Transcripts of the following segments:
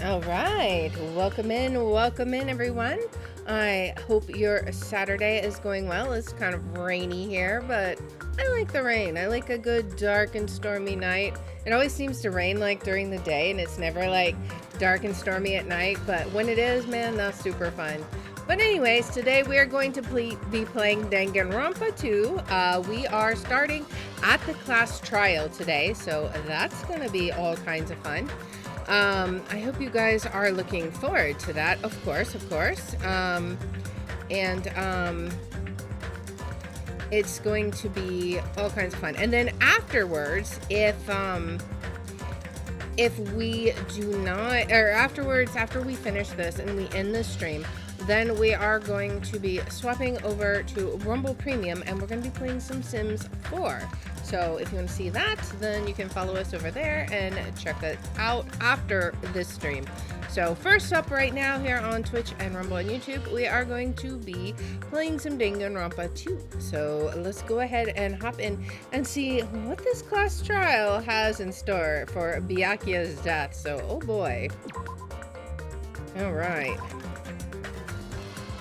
All right, welcome in, everyone. I hope your Saturday is going well. It's kind of rainy here, but I like the rain. I like a good dark and stormy night. It always seems to rain like during the day, and it's never like dark and stormy at night, but when it is, man, that's super fun. But anyways, today we are going to be playing Danganronpa 2. We are starting at the class trial today, so that's going to be all kinds of fun. I hope you guys are looking forward to that, of course. It's going to be all kinds of fun. And then afterwards, if we do not, or after we finish this and we end this stream, then we are going to be swapping over to Rumble Premium, and we're going to be playing some Sims 4. So if you want to see that, then you can follow us over there and check it out after this stream. So first up right now here on Twitch and Rumble and YouTube, we are going to be playing some Danganronpa 2. So let's go ahead and hop in and see what this class trial has in store for Byakuya's death. So, oh boy. All right.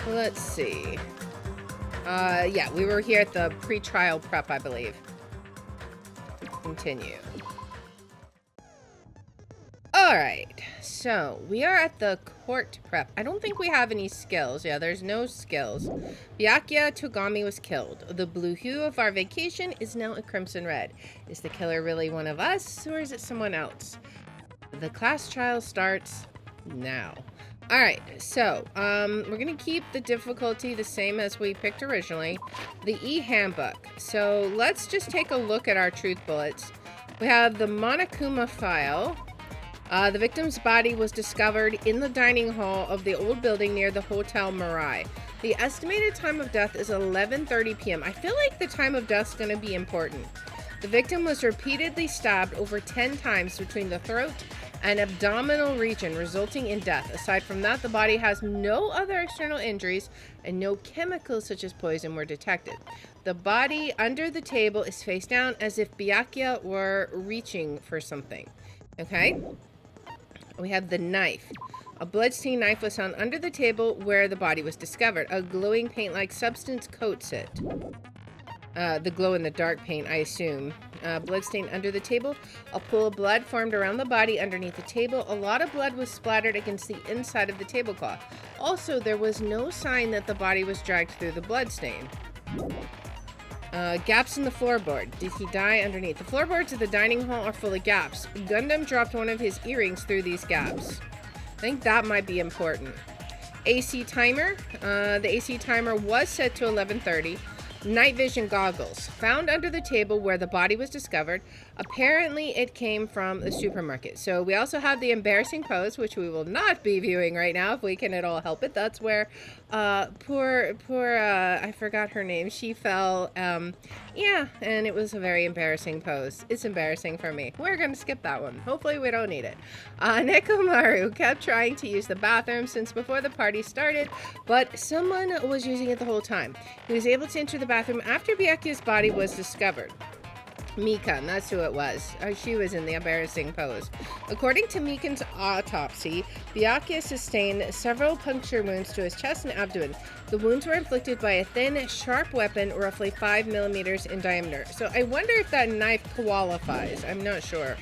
Let's see. Yeah, we were here at the pre-trial prep, I believe. Continue. Alright, so we are at the court prep. I don't think we have any skills. Yeah, there's no skills. Byakuya Togami was killed. The blue hue of our vacation is now a crimson red. Is the killer really one of us, or is it someone else? The class trial starts now. Alright, so, we're gonna keep the difficulty the same as we picked originally. The e-handbook. So, let's just take a look at our truth bullets. We have the Monokuma file. The victim's body was discovered in the dining hall of the old building near the Hotel Mirai. The estimated time of death is 11:30 p.m. I feel like the time of death is gonna be important. The victim was repeatedly stabbed over 10 times between the throat and abdominal region, resulting in death. Aside from that, the body has no other external injuries and no chemicals such as poison were detected. The body under the table is face down as if Byakuya were reaching for something. Okay? We have the knife. A bloodstained knife was found under the table where the body was discovered. A glowing paint-like substance coats it. The glow-in-the-dark paint, I assume. Bloodstain under the table. A pool of blood formed around the body underneath the table. A lot of blood was splattered against the inside of the tablecloth. Also, there was no sign that the body was dragged through the bloodstain. Gaps in the floorboard. Did he die underneath? The floorboards of the dining hall are full of gaps. Gundam dropped one of his earrings through these gaps. I think that might be important. AC timer. The AC timer was set to 11:30. Night vision goggles. Found under the table where the body was discovered. Apparently it came from the supermarket. So we also have the embarrassing pose, which we will not be viewing right now if we can at all help it. That's where poor I forgot her name. She fell, yeah, and it was a very embarrassing pose. It's embarrassing for me. We're gonna skip that one. Hopefully we don't need it. Nekomaru kept trying to use the bathroom since before the party started, but someone was using it the whole time. He was able to enter the bathroom after Byakuya's body was discovered. Mikan, that's who it was. She was in the embarrassing pose. According to Mikan's autopsy, Byakuya sustained several puncture wounds to his chest and abdomen. The wounds were inflicted by a thin, sharp weapon, roughly 5 millimeters in diameter. So I wonder if that knife qualifies. I'm not sure.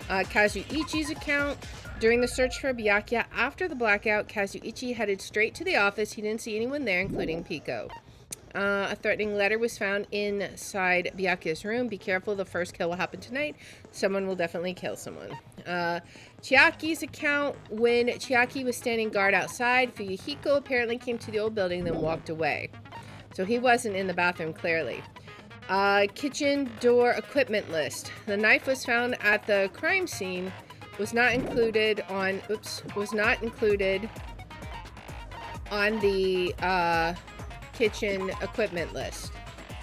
Kazuichi's account. During the search for Byakuya after the blackout, Kazuichi headed straight to the office. He didn't see anyone there, including Pico. A threatening letter was found inside Byakuya's room. Be careful, the first kill will happen tonight. Someone will definitely kill someone. Chiaki's account. When Chiaki was standing guard outside, Fuyuhiko apparently came to the old building, then walked away. So he wasn't in the bathroom, clearly. Kitchen door equipment list. The knife was found at the crime scene. Was not included on the kitchen equipment list.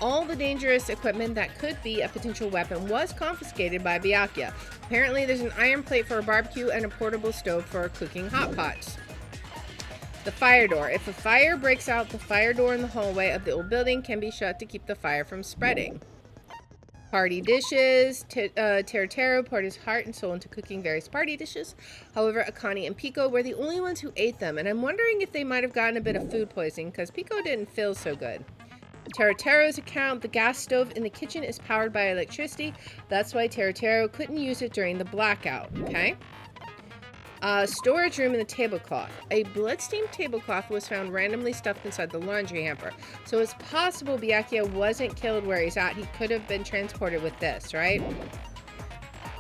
All the dangerous equipment that could be a potential weapon was confiscated by Byakuya. Apparently there's an iron plate for a barbecue and a portable stove for cooking hot pots. The fire door. If a fire breaks out, the fire door in the hallway of the old building can be shut to keep the fire from spreading. Party dishes. Teruteru poured his heart and soul into cooking various party dishes. However, Akane and Pico were the only ones who ate them, and I'm wondering if they might have gotten a bit of food poisoning because Pico didn't feel so good. Teruteru's account, the gas stove in the kitchen is powered by electricity. That's why Teruteru couldn't use it during the blackout, okay? Storage room in the tablecloth. A bloodstained tablecloth was found randomly stuffed inside the laundry hamper. So it's possible Byakuya wasn't killed where he's at. He could have been transported with this, right?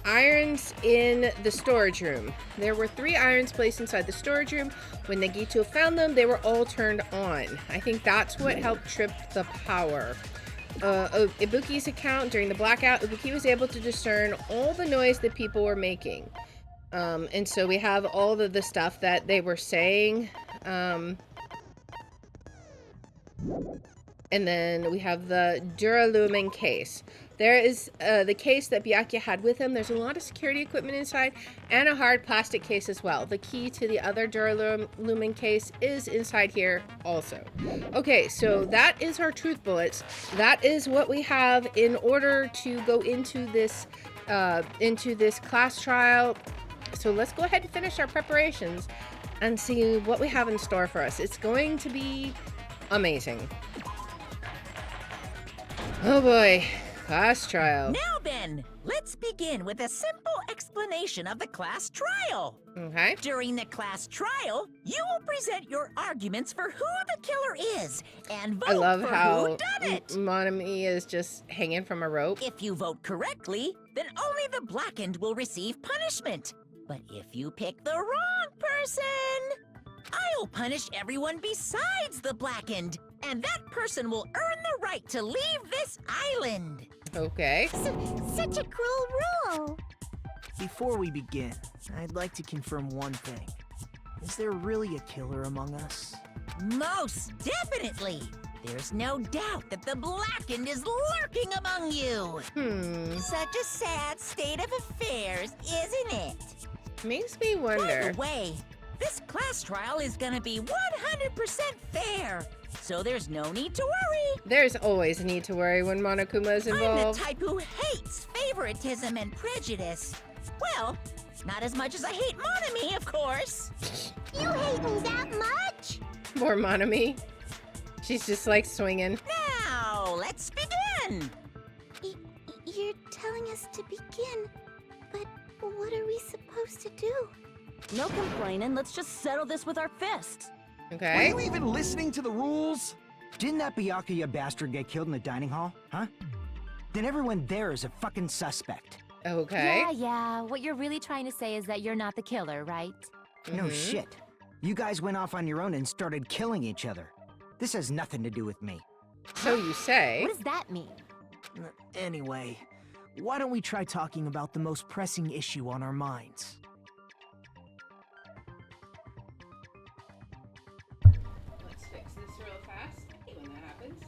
Irons in the storage room. There were 3 irons placed inside the storage room. When Nagito found them, they were all turned on. I think that's what helped trip the power. Ibuki's account, during the blackout, Ibuki was able to discern all the noise that people were making. And so we have all of the stuff that they were saying. And then we have the Duralumin case. There is the case that Byakuya had with him. There's a lot of security equipment inside and a hard plastic case as well. The key to the other Duralumin case is inside here also. Okay, so that is our truth bullets. That is what we have in order to go into this class trial. So let's go ahead and finish our preparations and see what we have in store for us. It's going to be amazing. Oh boy, class trial. Now then, let's begin with a simple explanation of the class trial. Okay. During the class trial, you will present your arguments for who the killer is and vote I love for how who done it. Monami is just hanging from a rope. If you vote correctly, then only the blackened will receive punishment. But if you pick the wrong person, I'll punish everyone besides the blackened, and that person will earn the right to leave this island. Okay. Such a cruel rule. Before we begin, I'd like to confirm one thing. Is there really a killer among us? Most definitely. There's no doubt that the blackened is lurking among you. Such a sad state of affairs, isn't it? Makes me By wonder. the way, this class trial is gonna be 100% fair, so there's no need to worry. There's always a need to worry when Monokuma is I'm involved. the type who hates favoritism and prejudice. Well, not as much as I hate Monami, of course. You hate me that much? Poor Monami. She's just like swinging. Now, let's begin. You're telling us to begin, but what are we supposed to do? No complaining, let's just settle this with our fists. Were Okay. you even listening to the rules? Didn't that Byakuya bastard get killed in the dining hall, huh? Then everyone there is a fucking suspect. Okay. Yeah, what you're really trying to say is that you're not the killer, right? No shit. You guys went off on your own and started killing each other. This has nothing to do with me. So you say. What does that mean? Anyway, why don't we try talking about the most pressing issue on our minds? Let's fix this real fast. I hate when that happens.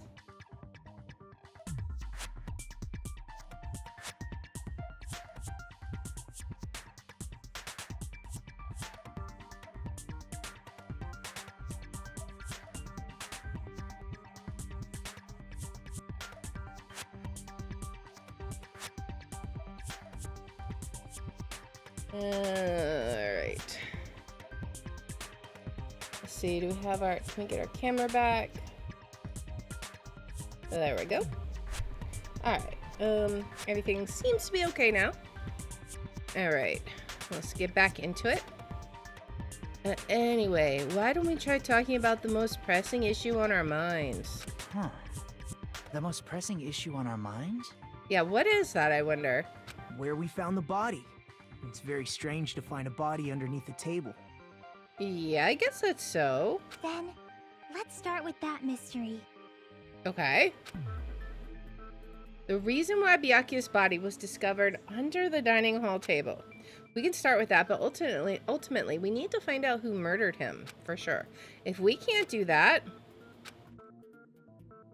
Alright. Let's see, do we have our, can we get our camera back? There we go. Alright, everything seems to be okay now. Alright, let's get back into it. Anyway, why don't we try talking about the most pressing issue on our minds? Huh. The most pressing issue on our minds? Yeah, what is that, I wonder? Where we found the body. It's very strange to find a body underneath the table. Yeah, I guess that's so. Then, let's start with that mystery. Okay. The reason why Byakuya's body was discovered under the dining hall table. We can start with that, but ultimately, we need to find out who murdered him, for sure. If we can't do that...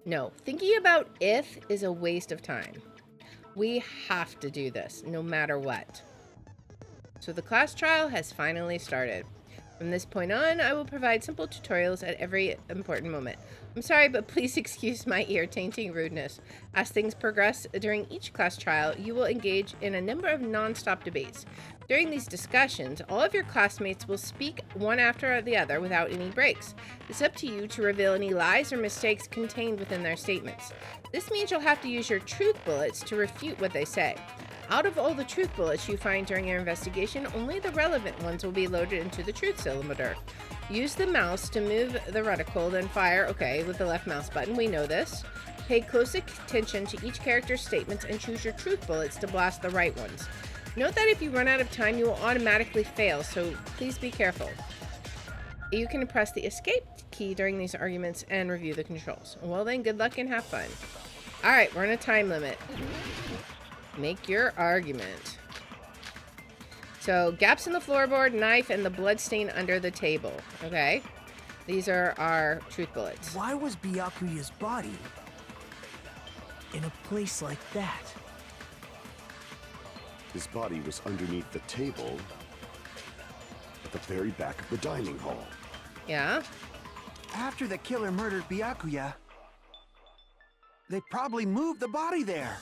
No, thinking about if is a waste of time. We have to do this, no matter what. So the class trial has finally started. From this point on, I will provide simple tutorials at every important moment. I'm sorry, but please excuse my ear-tainting rudeness. As things progress during each class trial, you will engage in a number of non-stop debates. During these discussions, all of your classmates will speak one after the other without any breaks. It's up to you to reveal any lies or mistakes contained within their statements. This means you'll have to use your truth bullets to refute what they say. Out of all the truth bullets you find during your investigation, only the relevant ones will be loaded into the truth cylinder. Use the mouse to move the reticle, then fire, with the left mouse button. We know this. Pay close attention to each character's statements and choose your truth bullets to blast the right ones. Note that if you run out of time, you will automatically fail, so please be careful. You can press the escape key during these arguments and review the controls. Well then, good luck and have fun. Alright, we're on a time limit. Make your argument. So, gaps in the floorboard, knife, and the blood stain under the table. Okay? These are our truth bullets. Why was Byakuya's body in a place like that? His body was underneath the table at the very back of the dining hall. Yeah? After the killer murdered Byakuya, they probably moved the body there.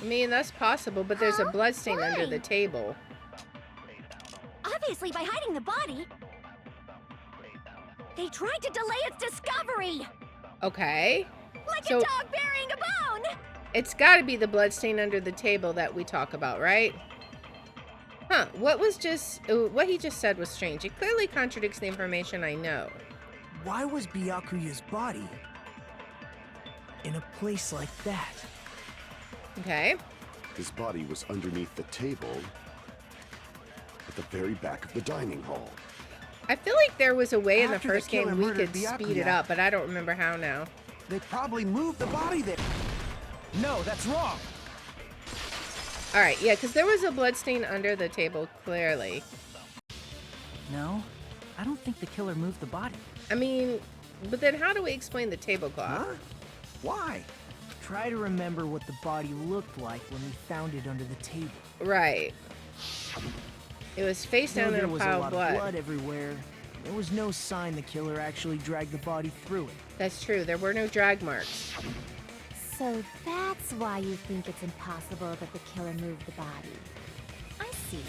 I mean, that's possible, but there's a blood stain under the table. Obviously, by hiding the body, they tried to delay its discovery. Okay. Like So- a dog burying a bone. It's got to be the blood stain under the table that we talk about, right? Huh. What he just said was strange. It clearly contradicts the information I know. Why was Byakuya's body in a place like that? Okay. His body was underneath the table at the very back of the dining hall. I feel like there was a way in the After the first game killer we murdered could speed it Byakuya. up, but I don't remember how now. They probably moved the body there. No, that's wrong. Alright, yeah, because there was a blood stain under the table, clearly. No, I don't think the killer moved the body. I mean, but then how do we explain the tablecloth? Huh? Why? Try to remember what the body looked like when we found it under the table. Right. It was face down in There a was pile a of lot blood. of blood everywhere. There was no sign the killer actually dragged the body through it. That's true. There were no drag marks. So that's why you think it's impossible that the killer moved the body. I see.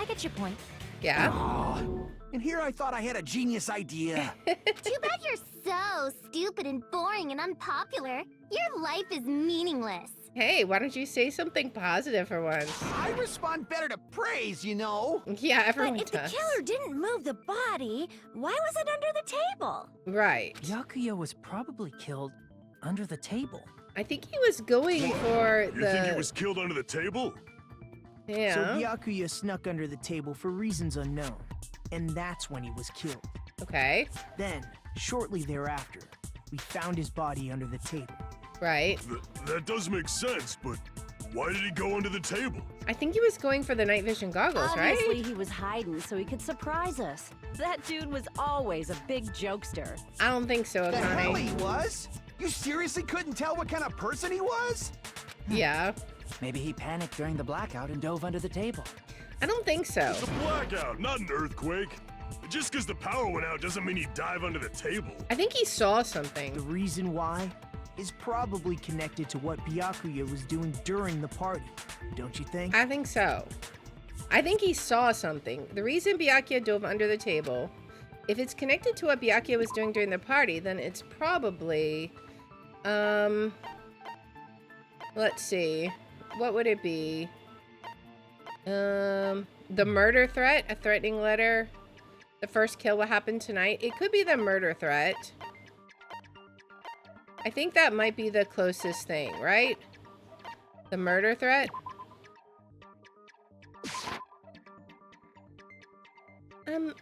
I get your point. Yeah. Oh, and here I thought I had a genius idea. Too bad you're so stupid and boring and unpopular. Your life is meaningless. Hey, why don't you say something positive for once? I respond better to praise, you know. Yeah, everyone But if does. the killer didn't move the body, why was it under the table? Right. Byakuya was probably killed under the table. I think he was going for You the... think he was killed under the table? Yeah. So Byakuya snuck under the table for reasons unknown. And that's when he was killed. Okay. Then, shortly thereafter, we found his body under the table. Right. That does make sense, but why did he go under the table? I think he was going for the night vision goggles, Obviously, right? he was hiding so he could surprise us. That dude was always a big jokester. I don't think so, The hell Akane. he was? You seriously couldn't tell what kind of person he was? Yeah. Maybe he panicked during the blackout and dove under the table. I don't think so. It's a blackout, not an earthquake. Just because the power went out doesn't mean he dive under the table. I think he saw The something. reason why is probably connected to what Byakuya was doing during the party. Don't you think? I think so. I think he saw something. The reason Byakuya dove under the table, if it's connected to what Byakuya was doing during the party, then it's probably... Let's see. What would it be? The murder threat? A threatening letter? The first kill what happened tonight? It could be the murder threat. I think that might be the closest thing, right? The murder threat?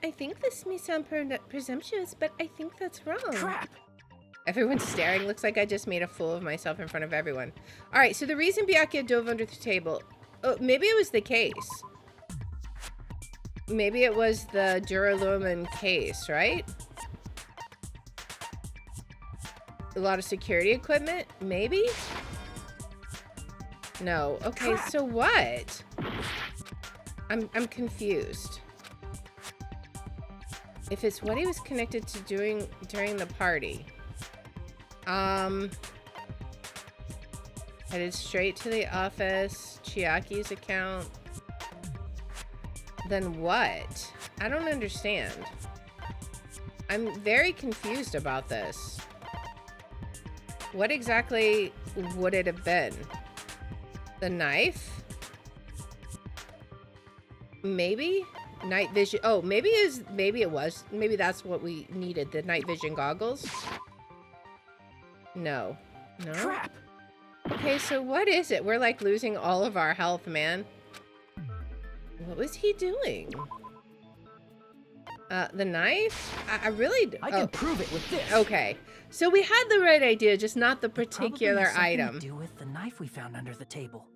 I think this may sound presumptuous, but I think that's wrong. Crap! Everyone's staring. Looks like I just made a fool of myself in front of everyone. Alright, so the reason Byakuya dove under the table... Oh, maybe it was the case. Maybe it was the Duralumin case, right? A lot of security equipment? Maybe? No. Okay, so what? I'm confused. If it's what he was connected to doing during the party. Headed straight to the office. Chiaki's account. Then what? I don't understand. I'm very confused about this. What exactly would it have been? The knife? Maybe? Night vision. Oh, maybe it was. Maybe that's what we needed. The night vision goggles? No. No? Crap! Okay, so what is it? We're like losing all of our health, man. What was he doing? The knife? I really... I can prove it with this. Okay. So we had the right idea, just not the particular Probably has something item. to do with the knife we found under the table.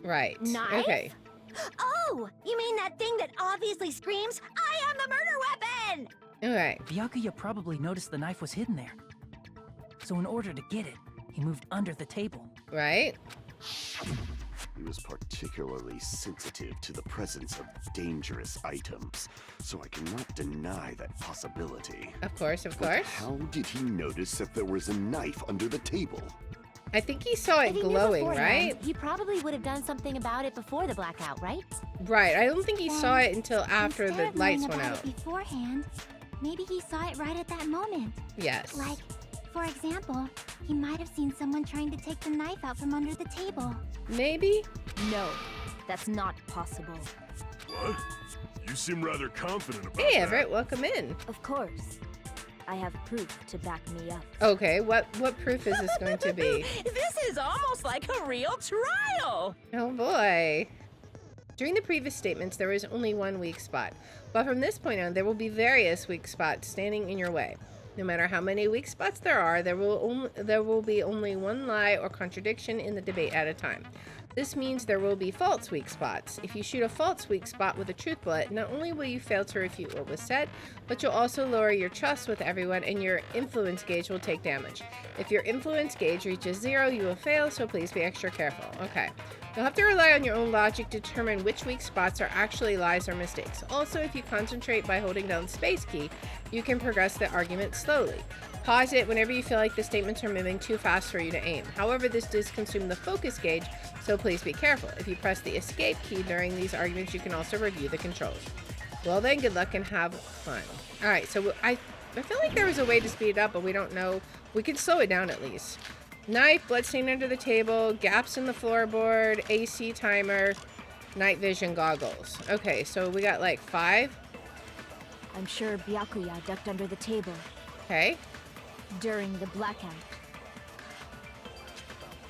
Right. Knife? Okay. Oh, you mean that thing that obviously screams, "I am the murder weapon"? Okay. Byakuya probably noticed the knife was hidden there. So in order to get it, he moved under the table. Right? He was particularly sensitive to the presence of dangerous items, so I cannot deny that possibility. Of course, of But course. how did he notice that there was a knife under the table? I think he saw it If he knew glowing, beforehand, right? He probably would have done something about it before the blackout, right? Right. I don't think he saw it until after Instead the of lights knowing went about out. it beforehand, maybe he saw it right at that moment. Yes. Like, for example, he might have seen someone trying to take the knife out from under the table. Maybe? No, that's not possible. What? You seem rather confident about Hey, that. Everett, welcome in. Of course. I have proof to back me up. Okay, what proof is this going to be? This is almost like a real trial. Oh boy. During the previous statements, there was only one weak spot. But from this point on, there will be various weak spots standing in your way. No matter how many weak spots there are, there will be only one lie or contradiction in the debate at a time. This means there will be false weak spots. If you shoot a false weak spot with a truth bullet, not only will you fail to refute what was said, but you'll also lower your trust with everyone and your influence gauge will take damage. If your influence gauge reaches 0, you will fail, so please be extra careful. Okay. You'll have to rely on your own logic to determine which weak spots are actually lies or mistakes. Also, if you concentrate by holding down the space key, you can progress the argument slowly. Pause it whenever you feel like the statements are moving too fast for you to aim. However, this does consume the focus gauge, so please be careful. If you press the escape key during these arguments, you can also review the controls. Well then, good luck and have fun. Alright, so I feel like there was a way to speed it up, but we don't know. We can slow it down at least. Knife, bloodstain under the table, gaps in the floorboard, AC timer, night vision goggles. Okay, so we got like 5. I'm sure Byakuya ducked under the table Okay. during the blackout.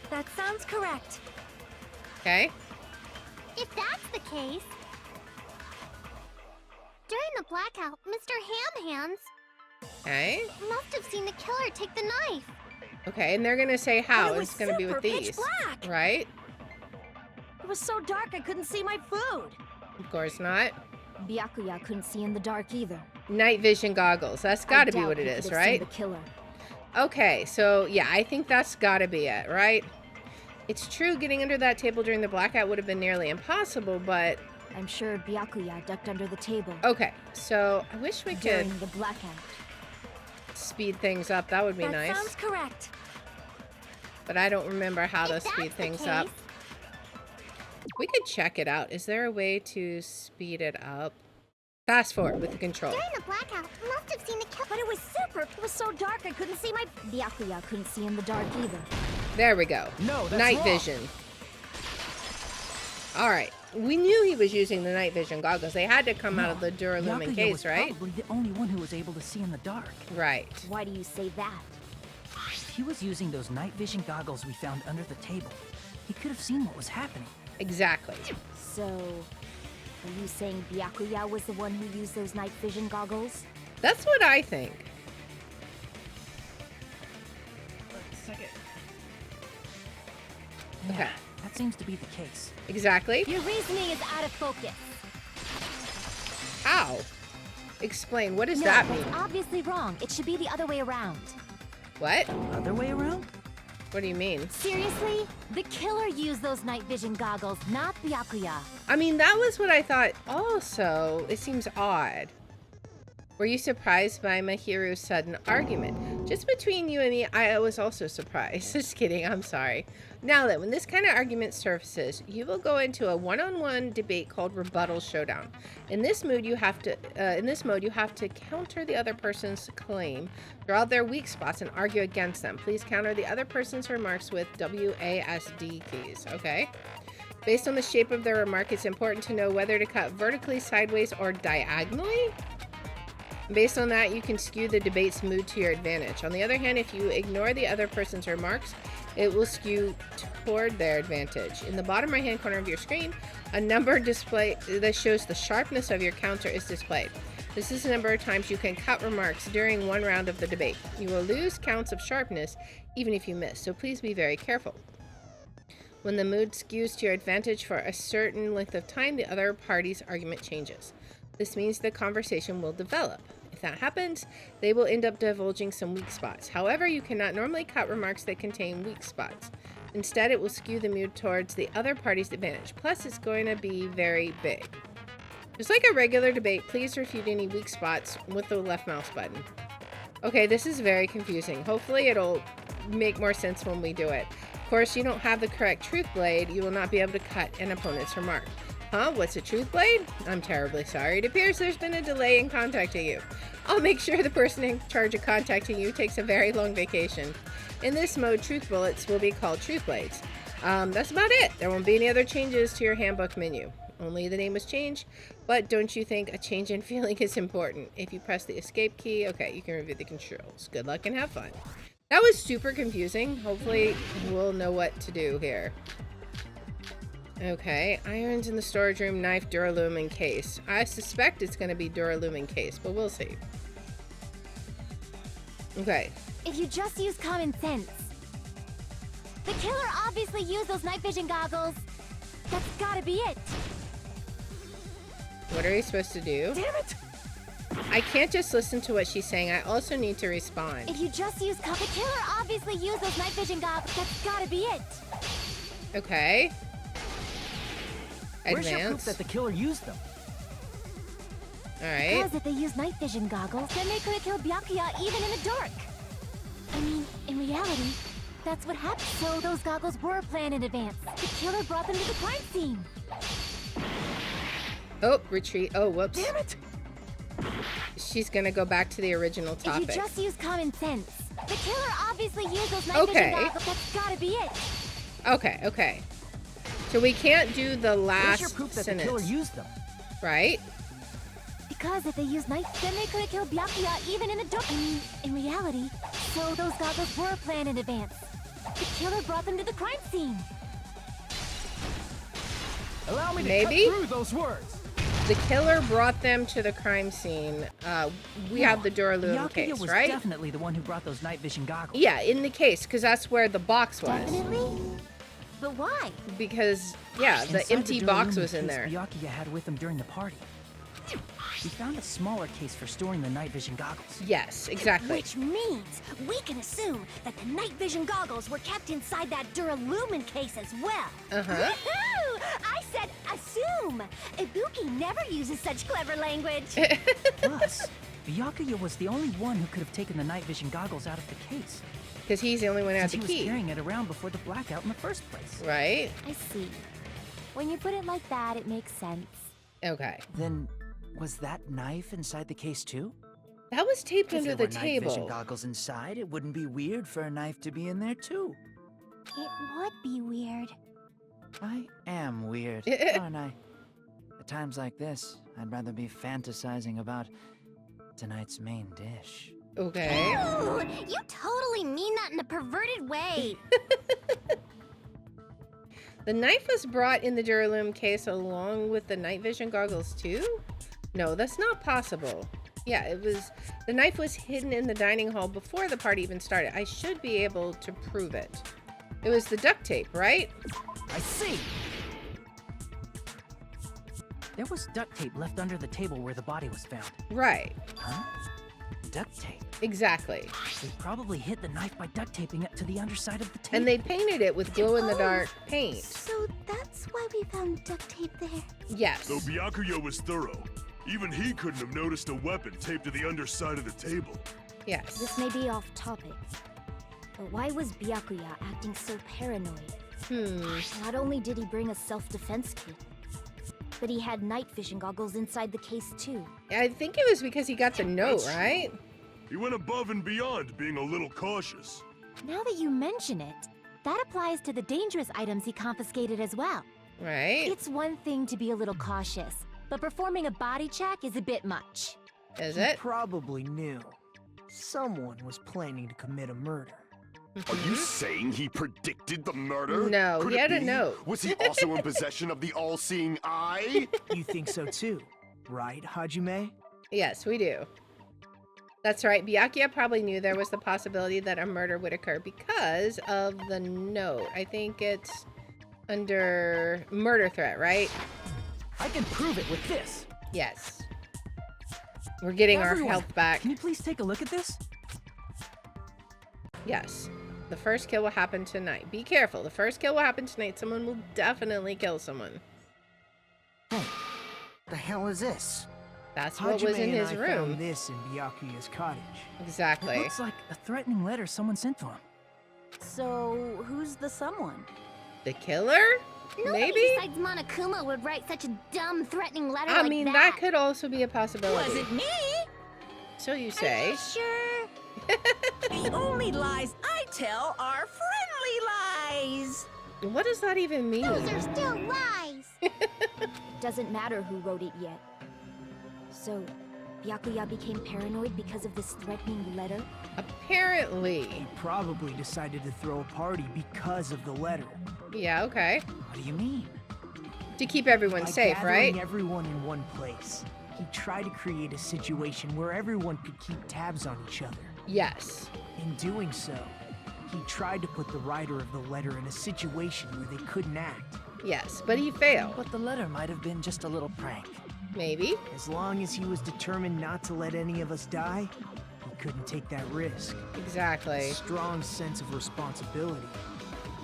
That sounds correct. Okay. If that's the case... During the blackout, Mr. Ham Hands Okay. must have seen the killer take the knife. Okay, and they're gonna say how. But it was It's gonna be with super pitch these. black. Right? It was so dark I couldn't see my food. Of course not. Byakuya couldn't see in the dark either. Night vision goggles. That's I gotta be doubt what it he is, could have seen right? The killer. Okay, so yeah, I think that's gotta be it, right? It's true getting under that table during the blackout would have been nearly impossible, but I'm sure Byakuya ducked under the table okay. So I wish we could during the blackout. speed things up. That would be That nice. sounds correct. But I don't remember how to If speed that's the things up. case- We could check it out. Is there a way to speed it up? Fast forward with the control. During the blackout, must have seen the killer. But it was so dark I couldn't see my... Byakuya couldn't see in the dark either. There we go. No, that's Night wrong. vision. All right. We knew he was using the night vision goggles. They had to come out of the Duralumin Byakuya case, was right? probably the only one who was able to see in the dark. Right. Why do you say that? If he was using those night vision goggles we found under the table, he could have seen what was happening. Exactly. So, are you saying Byakuya was the one who used those night vision goggles? That's what I think. Okay. That seems to be the case. Exactly. Your reasoning is out of focus. How? Explain. What does No, that that's mean? obviously wrong. It should be the other way around. What? Other way around? What do you mean? Seriously? The killer used those night vision goggles, not Byakuya. I mean, that was what I thought also. It seems odd. Were you surprised by Mahiru's sudden argument? Just between you and me, I was also surprised. Just kidding, I'm sorry. Now then, when this kind of argument surfaces, you will go into a one-on-one debate called Rebuttal Showdown. In this mode, you have to counter the other person's claim, draw out their weak spots, and argue against them. Please counter the other person's remarks with WASD keys, okay? Based on the shape of their remark, it's important to know whether to cut vertically, sideways, or diagonally. Based on that, you can skew the debate's mood to your advantage. On the other hand, if you ignore the other person's remarks, it will skew toward their advantage. In the bottom right-hand corner of your screen, a number display that shows the sharpness of your counter is displayed. This is the number of times you can cut remarks during one round of the debate. You will lose counts of sharpness even if you miss, so please be very careful. When the mood skews to your advantage for a certain length of time, the other party's argument changes. This means the conversation will develop. If that happens, they will end up divulging some weak spots. However, you cannot normally cut remarks that contain weak spots. Instead, it will skew the mood towards the other party's advantage. Plus, it's going to be very big. Just like a regular debate, please refute any weak spots with the left mouse button. Okay, this is very confusing. Hopefully, it'll make more sense when we do it. Of course, you don't have the correct truth blade. You will not be able to cut an opponent's remark. Huh? What's a truth blade? I'm terribly sorry. It appears there's been a delay in contacting you. I'll make sure the person in charge of contacting you takes a very long vacation. In this mode, truth bullets will be called truth blades. That's about it. There won't be any other changes to your handbook menu. Only the name was changed, but don't you think a change in feeling is important? If you press the escape key, okay, you can review the controls. Good luck and have fun. That was super confusing. Hopefully we'll know what to do here. Okay, irons in the storage room, knife, Duralumin case. I suspect it's going to be Duralumin case, but we'll see. Okay. If you just use common sense. The killer obviously used those night vision goggles. That's gotta be it. What are we supposed to do? Damn it! I can't just listen to what she's saying. I also need to respond. If you just use the killer obviously used those night vision goggles. That's gotta be it. Okay. Where's your proof Advance. that the killer used them? Alright. Because if they used night vision goggles, then they could have killed Byakuya even in the dark. I mean, in reality, that's what happened. So those goggles were planned in advance. The killer brought them to the crime scene. Oh, retreat. Oh, whoops. Damn it! She's gonna go back to the original topic. If you just use common sense. The killer obviously used those night vision goggles. That's gotta be it. Okay, okay. So we can't do the last Where's your proof that sentence, the killer used them? right? Because if they used night, then they could have killed Byakuya even in the dark. I mean, in reality, so those goggles were planned in advance. The killer brought them to the crime scene. Allow me to Maybe? cut through those words. The killer brought them to the crime scene. We have the Duralumin Byakuya case, was right? definitely the one who brought those night vision goggles. Yeah, in the case, because that's where the box was. Definitely? But why? Because, yeah, the Inside empty box Duralumin was in case there. Byakuya had with him during the party. We found a smaller case for storing the night vision goggles. Yes, exactly. Which means we can assume that the night vision goggles were kept inside that Duralumin case as well. Uh-huh. Woohoo! I said assume! Ibuki never uses such clever language. Plus, Byakuya was the only one who could have taken the night vision goggles out of the case. Because he's the only one who had Since the he was key. carrying it around before the blackout in the first place. Right? I see. When you put it like that, it makes sense. Okay. Then, was that knife inside the case too? That was taped If under there the were night vision table. goggles inside, it wouldn't be weird for a knife to be in there too. It would be weird. I am weird, aren't I? At times like this, I'd rather be fantasizing about tonight's main dish. Okay. Ooh, you totally mean that in a perverted way. The knife was brought in the Duralumin case along with the night vision goggles too? No, that's not possible. Yeah, it was. The knife was hidden in the dining hall before the party even started. I should be able to prove it. It was the duct tape, right? I see! There was duct tape left under the table where the body was found. Right. Huh? Duct tape. Exactly. They probably hid the knife by duct taping it to the underside of the table. And they painted it with glow-in-the-dark paint. So that's why we found duct tape there. Yes. Though Byakuya was thorough, even he couldn't have noticed a weapon taped to the underside of the table. Yes. This may be off topic, but why was Byakuya acting so paranoid? Not only did he bring a self-defense kit, but he had night vision goggles inside the case too. I think it was because he got the note, right? He went above and beyond, being a little cautious. Now that you mention it, that applies to the dangerous items he confiscated as well. Right? It's one thing to be a little cautious, but performing a body check is a bit much. Is He it? probably knew. Someone was planning to commit a murder. Are you saying he predicted the murder? No, Could he it had a be? note. Was he also in possession of the all-seeing eye? You think so too, right, Hajime? Yes, we do. That's right. Byakuya probably knew there was the possibility that a murder would occur because of the note. I think it's under murder threat, right? I can prove it with this. Yes. We're getting Everyone, our health back. Can you please take a look at this? Yes. The first kill will happen tonight. Be careful. The first kill will happen tonight. Someone will definitely kill someone. Hey, the hell is this? That's what was in Hajime his and I room. found this in Byakuya's cottage. Exactly. It looks like a threatening letter someone sent to him. So, who's the someone? The killer? Nobody Maybe? besides Monokuma would write such a dumb, threatening letter I like mean, that. that could also be a possibility. Was it me? So you Are say. you sure? The only lies I tell are friendly lies. What does that even mean? Those are still lies. Doesn't matter who wrote it yet. So, Byakuya became paranoid because of this threatening letter? Apparently. He probably decided to throw a party because of the letter. Yeah, okay. What do you mean? To keep everyone By safe, gathering right? everyone in one place, he tried to create a situation where everyone could keep tabs on each other. Yes. In doing so, he tried to put the writer of the letter in a situation where they couldn't act. Yes, but he failed. But the letter might have been just a little prank. Maybe. As long as he was determined not to let any of us die, he couldn't take that risk. Exactly. A strong sense of responsibility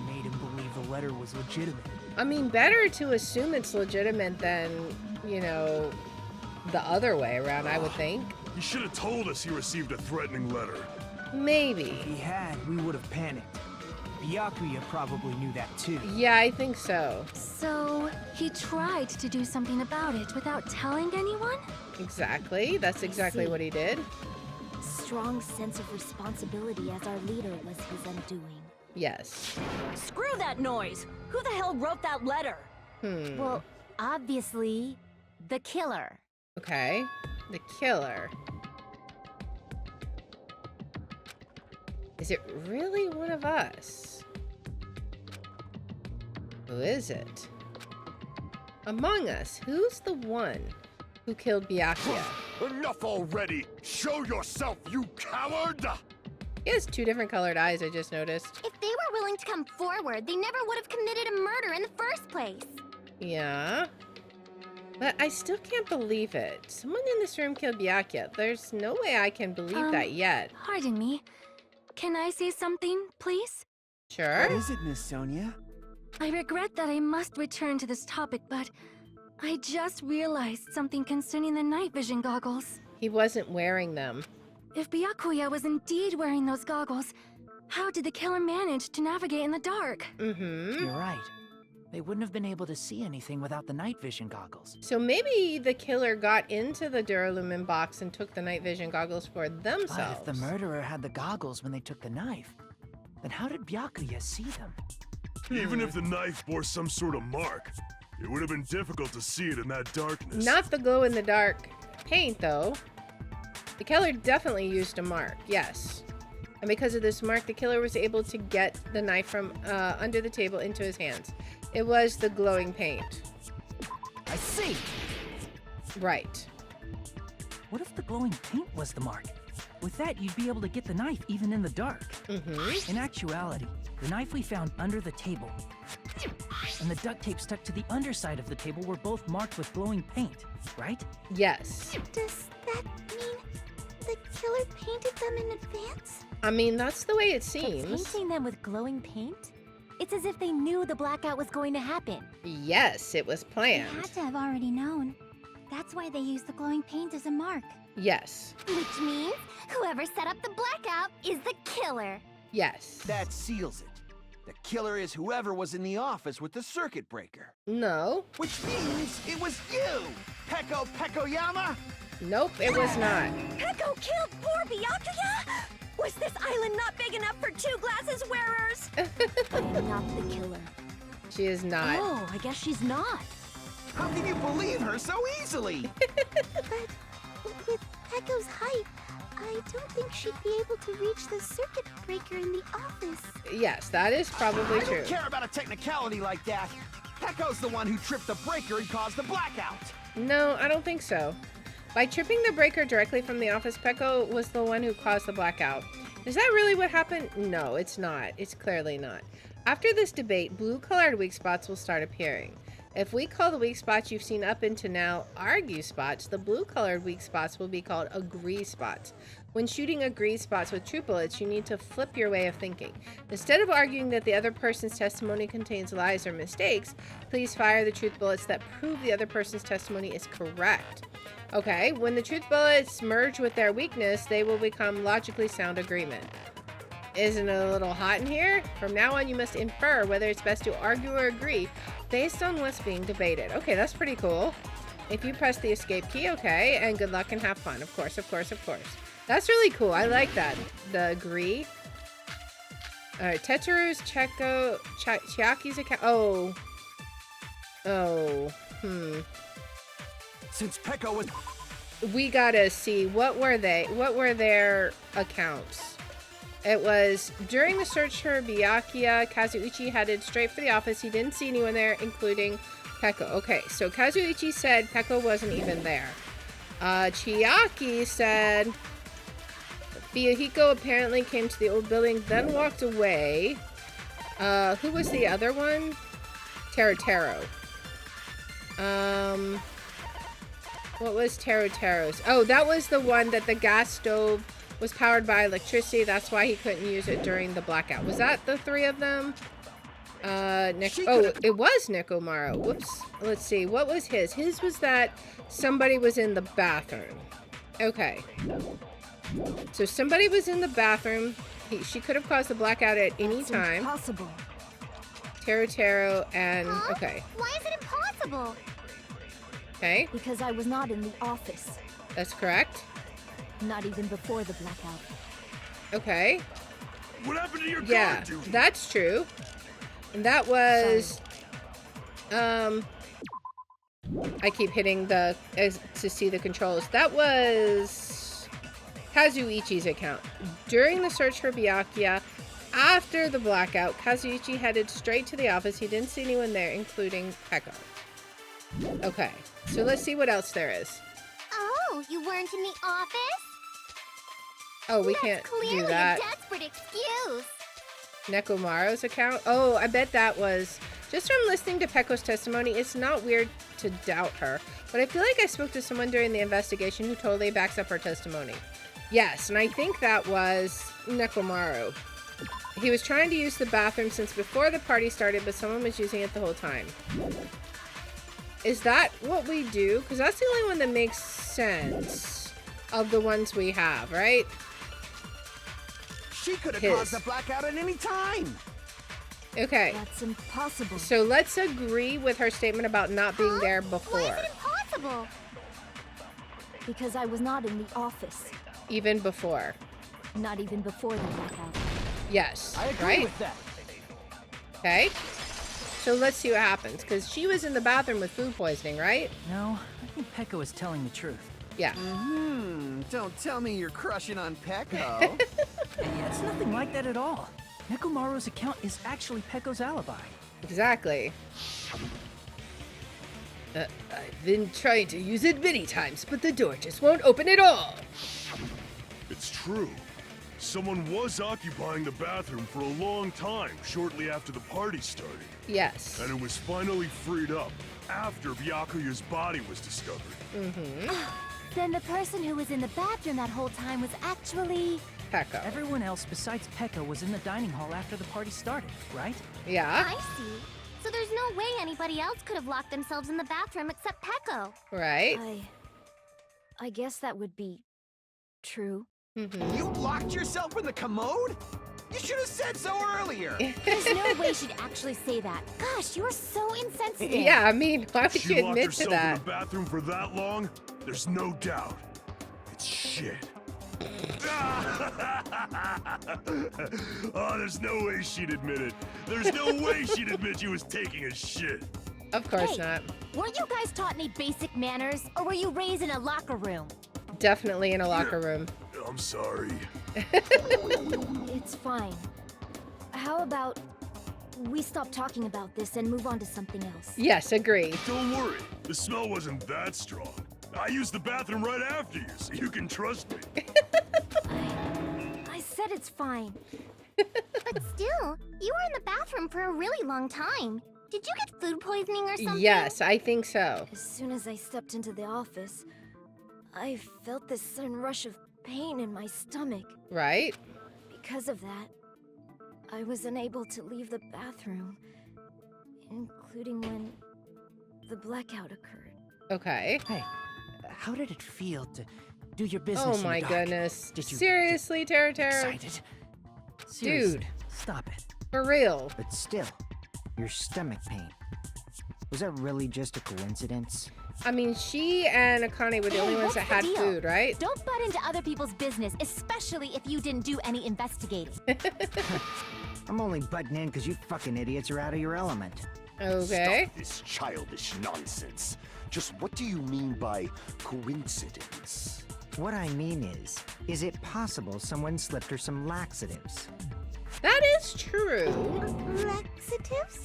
made him believe the letter was legitimate. I mean, better to assume it's legitimate than, you know, the other way around, I would think. He should have told us he received a threatening letter. Maybe. If he had, we would have panicked. Byakuya probably knew that too. Yeah, I think so. So, he tried to do something about it without telling anyone? Exactly. That's exactly what he did. Strong sense of responsibility as our leader was his undoing. Yes. Screw that noise! Who the hell wrote that letter? Well, obviously, the killer. Okay. The killer. Is it really one of us? Who is it? Among us, who's the one who killed Byakuya? Enough already! Show yourself, you coward! He has two different colored eyes, I just noticed. If they were willing to come forward, they never would have committed a murder in the first place. Yeah. But I still can't believe it. Someone in this room killed Byakuya. There's no way I can believe that yet. Pardon me. Can I say something, please? Sure. What is it, Miss Sonia? I regret that I must return to this topic, but I just realized something concerning the night vision goggles. He wasn't wearing them. If Byakuya was indeed wearing those goggles, how did the killer manage to navigate in the dark? Mm-hmm. You're right. They wouldn't have been able to see anything without the night vision goggles. So maybe the killer got into the Duralumin box and took the night vision goggles for themselves. But if the murderer had the goggles when they took the knife, then how did Byakuya see them? Even if the knife bore some sort of mark, it would have been difficult to see it in that darkness. Not the glow-in-the-dark paint, though. The killer definitely used a mark, yes. And because of this mark, the killer was able to get the knife from under the table into his hands. It was the glowing paint. I see! Right. What if the glowing paint was the mark? With that, you'd be able to get the knife even in the dark. Mm-hmm. In actuality, the knife we found under the table and the duct tape stuck to the underside of the table were both marked with glowing paint, right? Yes. Does that mean the killer painted them in advance? I mean, that's the way it But seems. painting them with glowing paint? It's as if they knew the blackout was going to happen. Yes, it was They planned. had to have already known. That's why they used the glowing paint as a mark. Yes. Which means whoever set up the blackout is the killer. Yes. That seals it. The killer is whoever was in the office with the circuit breaker. No. Which means it was you, Peko Pekoyama! Nope, it was not. Peko killed poor Byakuya? Was this island not big enough for 2 glasses wearers? I am not the killer. She is not. Oh, I guess she's not. How can you believe her so easily? With Peko's height, I don't think she'd be able to reach the circuit breaker in the office. Yes, that is probably I true. don't care about a technicality like that. Peko's the one who tripped the breaker and caused the blackout. No, I don't think so. By tripping the breaker directly from the office, Peko was the one who caused the blackout. Is that really what happened? No, it's not. It's clearly not. After this debate, blue-colored weak spots will start appearing. If we call the weak spots you've seen up until now argue spots, the blue-colored weak spots will be called agree spots. When shooting agree spots with truth bullets, you need to flip your way of thinking. Instead of arguing that the other person's testimony contains lies or mistakes, please fire the truth bullets that prove the other person's testimony is correct. Okay, when the truth bullets merge with their weakness, they will become logically sound agreement. Isn't it a little hot in here? From now on, you must infer whether it's best to argue or agree based on what's being debated. Okay, that's pretty cool. If you press the escape key, okay, and good luck and have fun. Of course, of course, of course. That's really cool. I like that. The agree. All right, Tetsuru's Chiaki's account. Since Peko was... We gotta see, what were their accounts? It was, during the search for Byakuya, Kazuichi headed straight for the office. He didn't see anyone there, including Peko. Okay, so Kazuichi said Peko wasn't even there. Chiaki said Fuyuhiko apparently came to the old building, then walked away. Who was the other one? Tarotaro. What was Tarotaro's? Oh, that was the one that the gas stove was powered by electricity. That's why he couldn't use it during the blackout. Was that the 3 of them? It was Nekomaru. Whoops. Let's see. What was his? His was that somebody was in the bathroom. Okay. So somebody was in the bathroom. She could have caused the blackout at any time. Impossible. Tarotaro and... Huh? Okay. Why is it impossible? Okay. Because I was not in the office. That's correct. Not even before the blackout. Okay. What happened to your Yeah, guard duty? that's true. And that was... I keep hitting the... to see the controls. That was... Kazuichi's account. During the search for Byakuya, after the blackout, Kazuichi headed straight to the office. He didn't see anyone there, including Peko. Okay, so let's see what else there is. Oh, you weren't in the office? Oh, we That's can't clearly do that. a desperate excuse. Nekomaru's account? Oh, I bet that was... Just from listening to Peko's testimony, it's not weird to doubt her. But I feel like I spoke to someone during the investigation who totally backs up her testimony. Yes, and I think that was Nekomaru. He was trying to use the bathroom since before the party started, but someone was using it the whole time. Is that what we do? Because that's the only one that makes sense of the ones we have, right? She could have His. caused the blackout at any time. Okay, That's impossible. so let's agree with her statement about not being there before. Why is it impossible? Because I was not in the office. Even before. Not even before the blackout. Yes, I agree right? with that. Okay. So let's see what happens, because she was in the bathroom with food poisoning, right? No, I think Peko is telling the truth. Yeah. Don't tell me you're crushing on Peko. It's nothing like that at all. Nekomaru's account is actually Peko's alibi. Exactly. I've been trying to use it many times, but the door just won't open at all. It's true. Someone was occupying the bathroom for a long time shortly after the party started. Yes. And it was finally freed up after Byakuya's body was discovered. Then the person who was in the bathroom that whole time was actually... Peko. Everyone else besides Pekka was in the dining hall after the party started, right? Yeah. I see. So there's no way anybody else could have locked themselves in the bathroom except Peko. Right. I guess that would be true. You locked yourself in the commode? You should have said so earlier. There's no way she'd actually say that. Gosh, you are so insensitive. Yeah, I mean, why would She you locked admit to herself in that? the bathroom for that long? There's no doubt. It's shit. Oh, there's no way she'd admit it. There's no way she'd admit she was taking a shit. Of course Hey. not. Weren't you guys taught any basic manners, or were you raised in a locker room? Definitely in a locker room. I'm sorry. It's fine. How about we stop talking about this and move on to something else? Yes, agree. Don't worry. The smell wasn't that strong. I used the bathroom right after you, so you can trust me. I said it's fine. But still, you were in the bathroom for a really long time. Did you get food poisoning or something? Yes, I think so. As soon as I stepped into the office, I felt this sudden rush of pain in my stomach. Right? Because of that, I was unable to leave the bathroom, including when the blackout occurred. Okay. Hey, how did it feel to do your business Oh in the my dark? goodness. Did you Seriously, Tara? excited? Seriously, Dude. stop it. For real. But still, your stomach pain. Was that really just a coincidence? I mean, she and Akane were the Hey, only ones what's that the had deal? food, right? Don't butt into other people's business, especially if you didn't do any investigating. I'm only butting in because you fucking idiots are out of your element. Okay. Stop this childish nonsense. Just what do you mean by coincidence? What I mean is it possible someone slipped her some laxatives? That is true. Laxatives?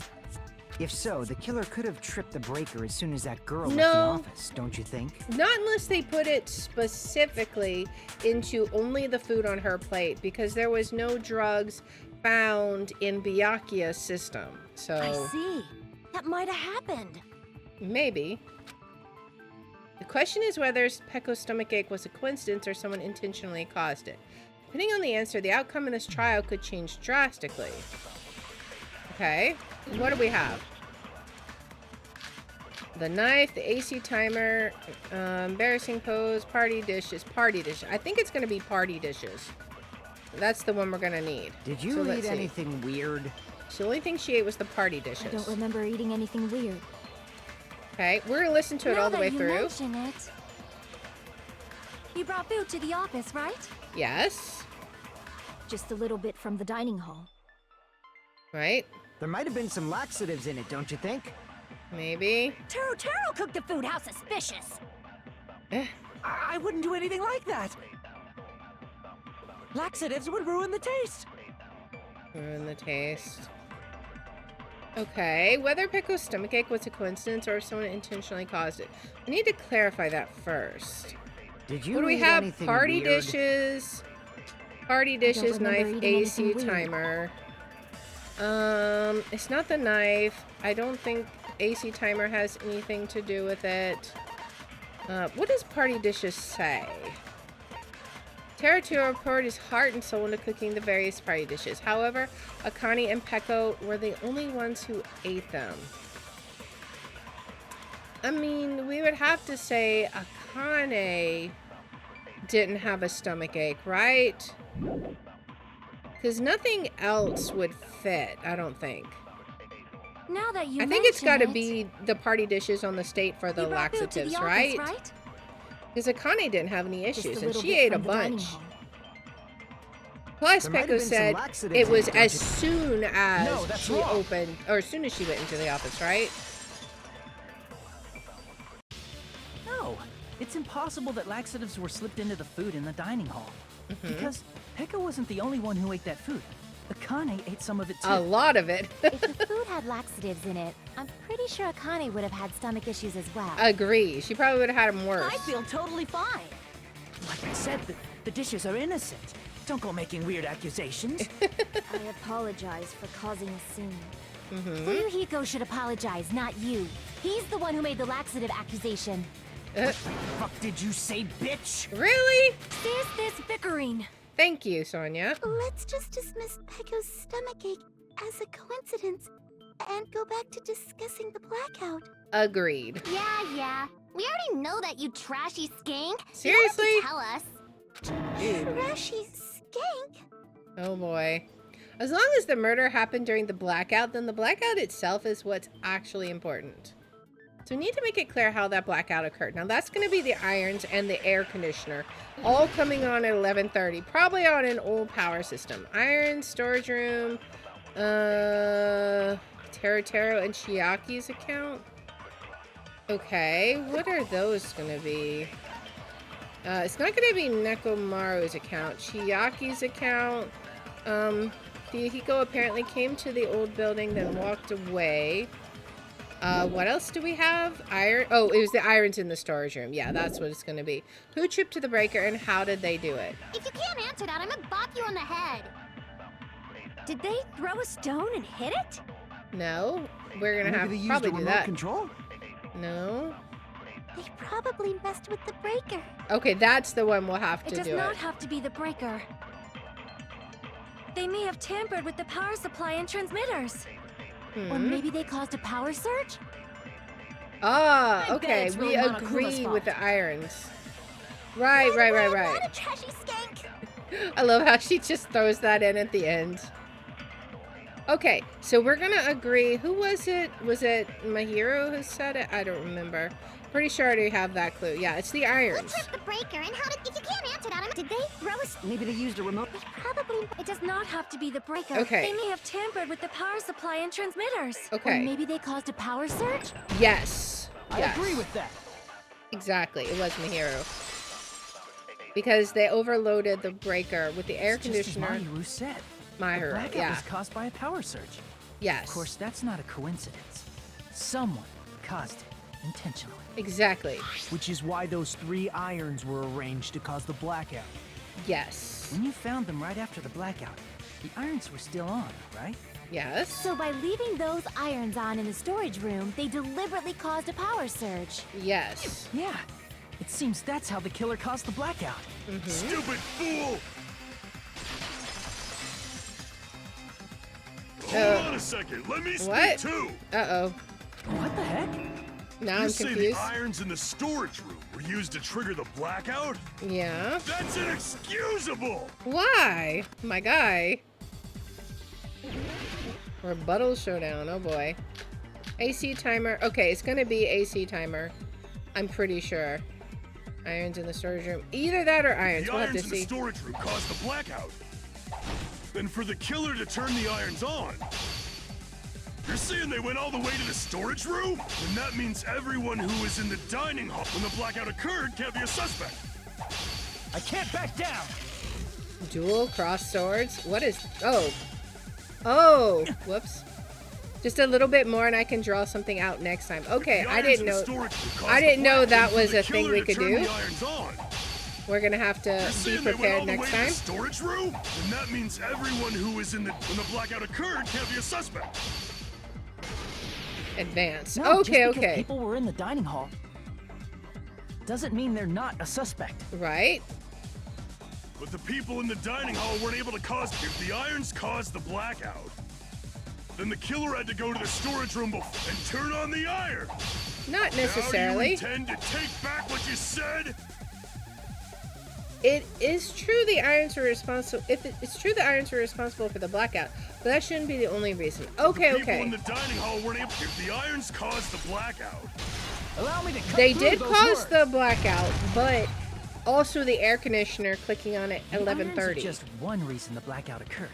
If so, the killer could have tripped the breaker as soon as that girl left No. the office, don't you think? Not unless they put it specifically into only the food on her plate, because there was no drugs found in Byakuya's system. So I see. That might have happened. maybe. The question is whether Peko's stomachache was a coincidence or someone intentionally caused it. Depending on the answer, the outcome in this trial could change drastically. Okay, what do we have? The knife, the AC timer, embarrassing pose, party dishes. I think it's going to be party dishes. That's the one we're going to need. Did you So let's eat see. anything weird? So the only thing she ate was the party I dishes. don't remember eating anything weird. Okay, we're going to listen to it Now all the that way you through. mention it, you brought food to the office, right? Yes. Just a little bit from the dining hall. Right? There might have been some laxatives in it, don't you think? Maybe. Taro cooked the food. How suspicious! I wouldn't do anything like that. Laxatives would ruin the taste. Ruin the taste. Okay, whether Peko's stomachache was a coincidence or if someone intentionally caused it. I need to clarify that first. Did you What do we eat have? anything Party weird? dishes. Party dishes, remember knife, eating AC anything weird. timer. It's not the knife. I don't think AC timer has anything to do with it. What does party dishes say? Teraturo poured his heart and soul into cooking the various party dishes. However, Akane and Peko were the only ones who ate them. I mean, we would have to say Akane didn't have a stomachache, right? Because nothing else would fit, I don't think. Now that you I think it's got to mention be the party dishes on the state for the you brought food to laxatives, the office, right? right? Because Akane didn't have any Just issues, a and little she bit ate a from the dining bunch. hall. Plus, There might have Peko been some said laxatives it in was it, don't as you- soon as No, that's she wrong. opened, or as soon as she went into the office, right? No, it's impossible that laxatives were slipped into the food in the dining hall. Because Pekka wasn't the only one who ate that food. Akane ate some of it too. A lot of it. If the food had laxatives in it, I'm pretty sure Akane would have had stomach issues as well. Agree. She probably would have had them worse. I feel totally fine. Like I said, the dishes are innocent. Don't go making weird accusations. I apologize for causing a scene. Fuyuhiko should apologize, not you. He's the one who made the laxative accusation. Fuck did you say, bitch? Really? There's this bickering. Thank you, Sonia. Let's just dismiss Pecco's stomachache as a coincidence and go back to discussing the blackout. Agreed. Yeah. We already know that, you trashy skank. Seriously? You don't have to tell us. Dude. Trashy skank? Oh boy. As long as the murder happened during the blackout, then the blackout itself is what's actually important. So we need to make it clear how that blackout occurred. Now that's going to be the irons and the air conditioner, all coming on at 11:30, probably on an old power system. Irons, storage room, Taro and Chiaki's account. Okay, what are those going to be? It's not going to be Nekomaru's account. Chiaki's account. Hiko apparently came to the old building, then walked away. What else do we have? Iron. Oh, it was the irons in the storage room. Yeah, that's what it's going to be. Who tripped to the breaker and how did they do it? If you can't answer that, I'm gonna bop you on the head. Did they throw a stone and hit it? No, we're going to have Maybe they probably used a do remote that. control? No. They probably messed with the breaker. Okay, that's the one we'll have It to does do not it. have to be the breaker. They may have tampered with the power supply and transmitters. Or maybe they caused a power surge? Ah, I bet okay, it's we really Monokuma's agree with fault. the irons. Right. What a trashy skank! I love how she just throws that in at the end. Okay, so we're gonna agree. Who was it? Was it Mahiro who said it? I don't remember. Pretty sure I already have that clue. Yeah, it's the Who irons. tripped the breaker and how did... If you can't answer that, did they throw a... Maybe they used a remote. They probably... It does not have to be the breaker. Okay. They may have tampered with the power supply and transmitters. Okay. Or maybe they caused a power surge? Yes. I Yes. agree with that. Exactly, it was Mahiro. Because they overloaded the breaker with the air It's just as conditioner. Mahiru said. The Mahiro, blackout yeah. was caused by a power surge. Yes. Of course, that's not a coincidence. Someone caused it intentionally. Exactly. Which is why those 3 irons were arranged to cause the blackout. Yes. When you found them right after the blackout, the irons were still on, right? Yes. So by leaving those irons on in the storage room, they deliberately caused a power surge. Yes. Yeah. It seems that's how the killer caused the blackout. Stupid fool! Uh, Hold on a second, let me speak what? too! Uh-oh. What the heck? Now You I'm say confused. the irons in the storage room were used to trigger the blackout? Yeah. That's inexcusable! Why? My guy. Rebuttal showdown. Oh boy. AC timer. Okay, it's gonna be AC timer. I'm pretty sure. Irons in the storage room. Either that or irons. The We'll have irons to in the see. storage room caused the blackout. Then for the killer to turn the irons on, you're saying they went all the way to the storage room? Then that means everyone who was in the dining hall when the blackout occurred can't be a suspect. I can't back down! Dual cross swords. What is? Oh. Oh. Whoops. Just a little bit more, and I can draw something out next time. Okay, The I irons didn't in the know. storage room caused I the didn't know blackout that for was the a thing killer we to could turn do. the irons on. We're gonna have to You're be saying they went prepared all the next way time. to the storage room? Then that means everyone who was in the when the blackout occurred can't be a suspect. Advance. No, Okay, just because okay. people were in the dining hall doesn't mean they're not a suspect. Right? But the people in the dining hall weren't able to cause. If the irons caused the blackout, then the killer had to go to the storage room and turn on the iron. Not Now necessarily. you intend to take back what you said? It is true the irons were responsible. It's true the irons were responsible for the blackout, but that shouldn't be the only reason. Okay, The people okay. in the dining hall weren't able. If the irons caused the blackout, Allow me to cut They through did those cause words. the blackout, but also the air conditioner clicking on at The irons are 11:30. just one reason the blackout occurred,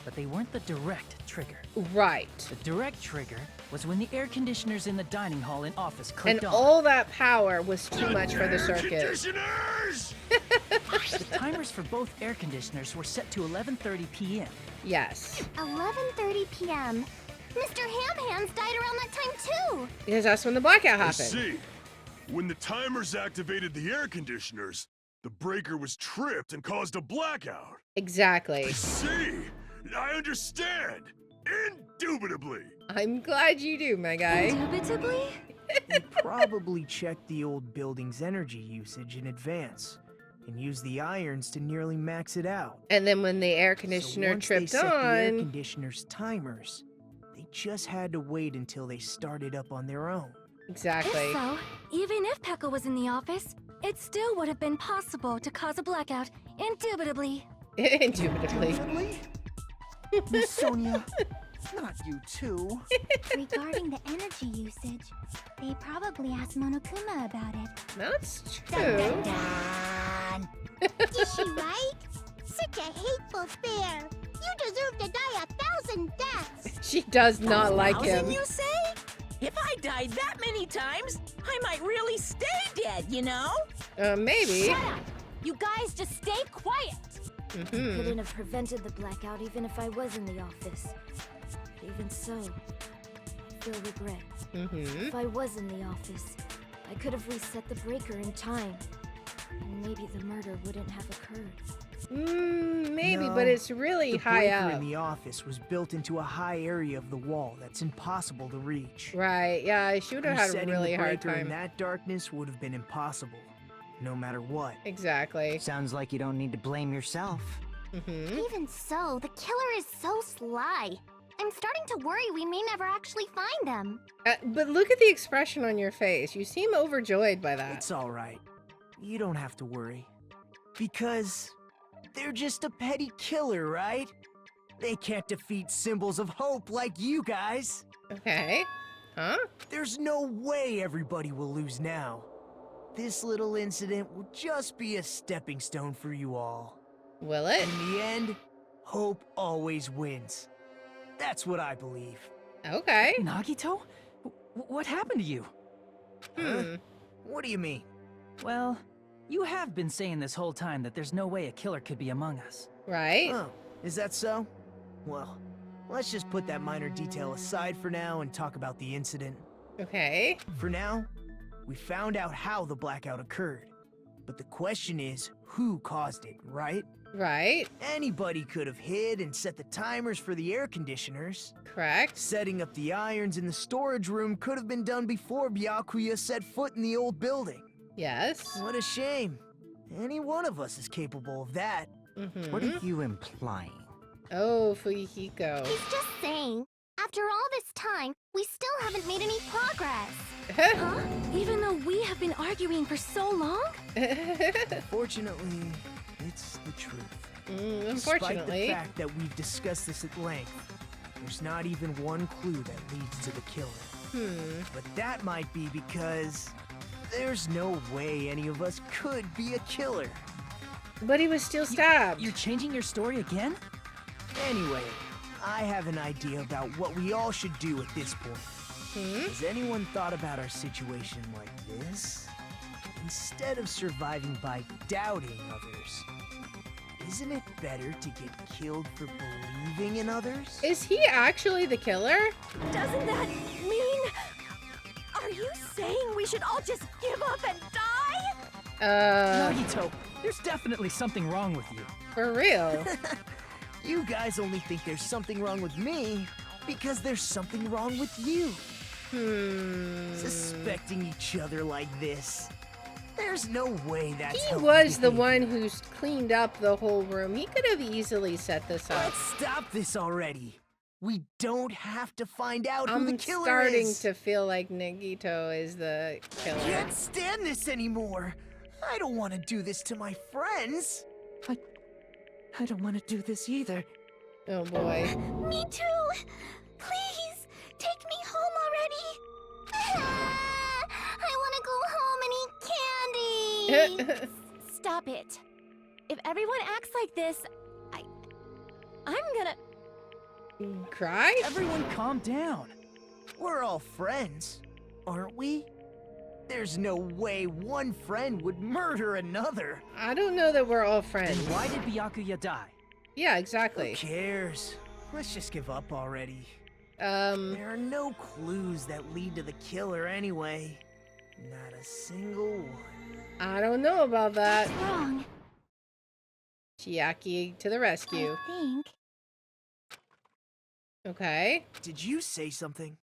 but they weren't the direct trigger. Right. The direct trigger was when the air conditioners in the dining hall and office clicked And on. all that power was too much for the air circuit. conditioners! The timers for both air conditioners were set to 11:30 p.m. Yes. 11:30 p.m. Mr. Ham Hands died around that time too. Because that's when the blackout I happened. see. When the timers activated the air conditioners, the breaker was tripped and caused a blackout. Exactly. I see. I understand. Indubitably. I'm glad you do, my guy. Indubitably? They probably checked the old building's energy usage in advance and used the irons to nearly max it out. And then when the air So conditioner once tripped they set the air on, conditioner's timers, they just had to wait until they started up on their own. exactly. If so, even if Pekka was in the office, it still would have been possible to cause a blackout, indubitably. Indubitably. Miss Sonia, not you too. Regarding the energy usage, they probably asked Monokuma about it. That's Dun, true. dun, dun. Is she right? Such a hateful bear. You deserve to die 1,000 deaths. She does not like 1,000, him. you say? If I died that many times, I might really stay dead, you know? Maybe. Shut up! You guys just stay quiet! Mhm. Couldn't have prevented the blackout even if I was in the office. But even so, I feel regret. Mhm. If I was in the office, I could have reset the breaker in time. And maybe the murder wouldn't have occurred. Maybe, No, but it's really The high breaker up. in the office was built into a high area of the wall that's impossible to reach. Right, yeah, she would have had a Resetting really the hard breaker in time. that darkness would have been impossible, no matter what. Exactly. Sounds like you don't need to blame yourself. Mhm. Even so, the killer is so sly. I'm starting to worry we may never actually find them. But look at the expression on your face. You seem overjoyed by that. It's all right. You don't have to worry. Because they're just a petty killer, right? They can't defeat symbols of hope like you guys. Okay. Huh? There's no way everybody will lose now. This little incident will just be a stepping stone for you all. Will it? In the end, hope always wins. That's what I believe. Okay. Nagito? What happened to you? Hmm. What do you mean? Well, you have been saying this whole time that there's no way a killer could be among us. Right? Oh, is that so? Well, let's just put that minor detail aside for now and talk about the incident. Okay. For now, we found out how the blackout occurred. But the question is, who caused it, right? Right. Anybody could have hid and set the timers for the air conditioners. Correct. Setting up the irons in the storage room could have been done before Byakuya set foot in the old building. Yes. What a shame. Any one of us is capable of that. Mhm. What are you implying? Oh, Fuyuhiko. He's just saying, after all this time, we still haven't made any progress. Huh? Even though we have been arguing for so long? Fortunately, it's the truth. Despite the Unfortunately. fact that we've discussed this at length, there's not even one clue that leads to the killer. But that might be because there's no way any of us could be a killer. But he was still stabbed. You're changing your story again? Anyway, I have an idea about what we all should do at this point. Has anyone thought about our situation like this? Instead of surviving by doubting others, isn't it better to get killed for believing in others? Is he actually the killer? Doesn't that mean... Are you saying we should all just give up and die? Nagito, there's definitely something wrong with you. For real. You guys only think there's something wrong with me because there's something wrong with you. Suspecting each other like this. There's no way that's He healthy was the behavior. one who's cleaned up the whole room. He could have easily set this up. Let's stop this already. We don't have to find out who the I'm killer starting is. to feel like Nagito is the I killer. can't stand this anymore. I don't want to do this to my friends. I don't want to do this either. Oh boy. Me too! Please, take me home already! I want to go home and eat candy! Stop it. If everyone acts like this, I'm gonna... Cry? Everyone calm down. We're all friends, aren't we? There's no way one friend would murder another. I don't know that we're all friends. Then why did Byakuya die? Yeah, exactly. Who cares? Let's just give up already. There are no clues that lead to the killer anyway. Not a single one. I don't know about that. What's wrong? Chiaki to the rescue. I think. Okay. Did you say something?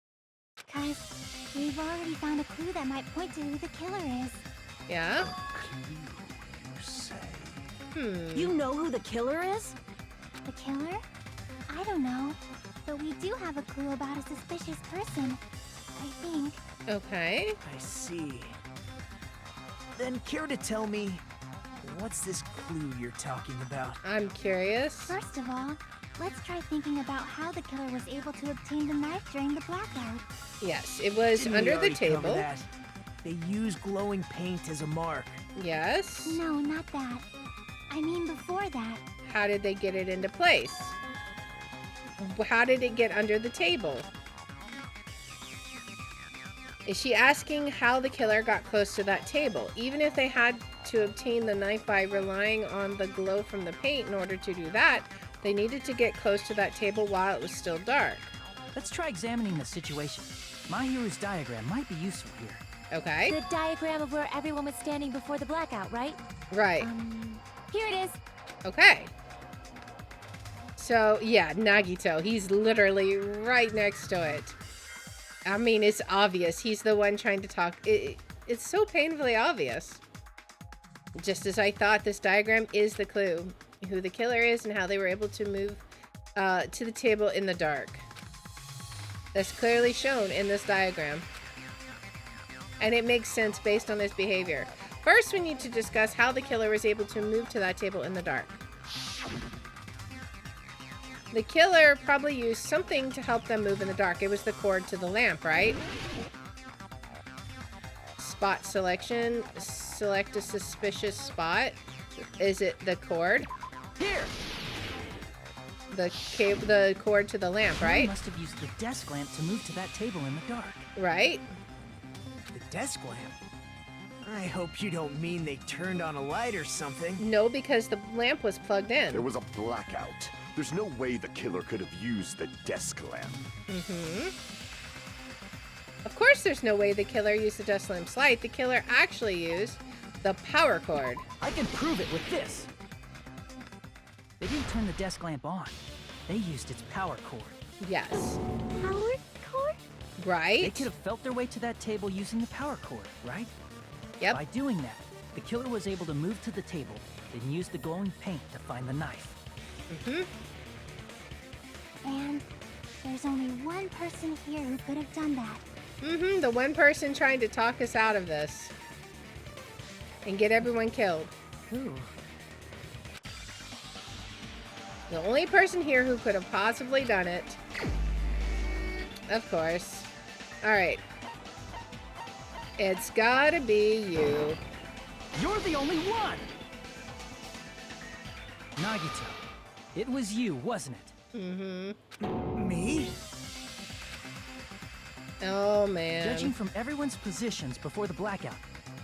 Guys, We've already found a clue that might point to who the killer is. Yeah? You say? You know who the killer is? The killer? I don't know. But we do have a clue about a suspicious person. I think. Okay. I see. Then care to tell me, what's this clue you're talking about? I'm curious. First of all, let's try thinking about how the killer was able to obtain the knife during the blackout. Yes, it was Didn't we under the already cover table. that? They use glowing paint as a mark. Yes. No, not that. I mean before that. How did they get it into place? How did it get under the table? Is she asking how the killer got close to that table? Even if they had to obtain the knife by relying on the glow from the paint in order to do that, they needed to get close to that table while it was still dark. Let's try examining the situation. My hero's diagram might be useful here. Okay. The diagram of where everyone was standing before the blackout, right? Right. Here it is. Okay. So, yeah, Nagito. He's literally right next to it. I mean, it's obvious. He's the one trying to talk. It's so painfully obvious. Just as I thought, this diagram is the clue. Who the killer is and how they were able to move to the table in the dark. That's clearly shown in this diagram. And it makes sense based on his behavior. First, we need to discuss how the killer was able to move to that table in the dark. The killer probably used something to help them move in the dark. It was the cord to the lamp, right? Spot selection. Select a suspicious spot. Is it the cord? Here! The cord to the lamp, They right? must have used the desk lamp to move to that table in the dark. Right? The desk lamp? I hope you don't mean they turned on a light or something. No, because the lamp was plugged in. There was a blackout. There's no way the killer could have used the desk lamp. Of course there's no way the killer used the desk lamp's light. The killer actually used the power cord. I can prove it with this. They didn't turn the desk lamp on. They used its power cord. Yes. Power cord? Right? They could have felt their way to that table using the power cord, right? Yep. By doing that, the killer was able to move to the table, then use the glowing paint to find the knife. And there's only one person here who could have done that. The one person trying to talk us out of this. And get everyone killed. Who? The only person here who could have possibly done it. Of course. Alright. It's gotta be you. You're the only one! Nagito, it was you, wasn't it? Me? Oh, man. Judging from everyone's positions before the blackout,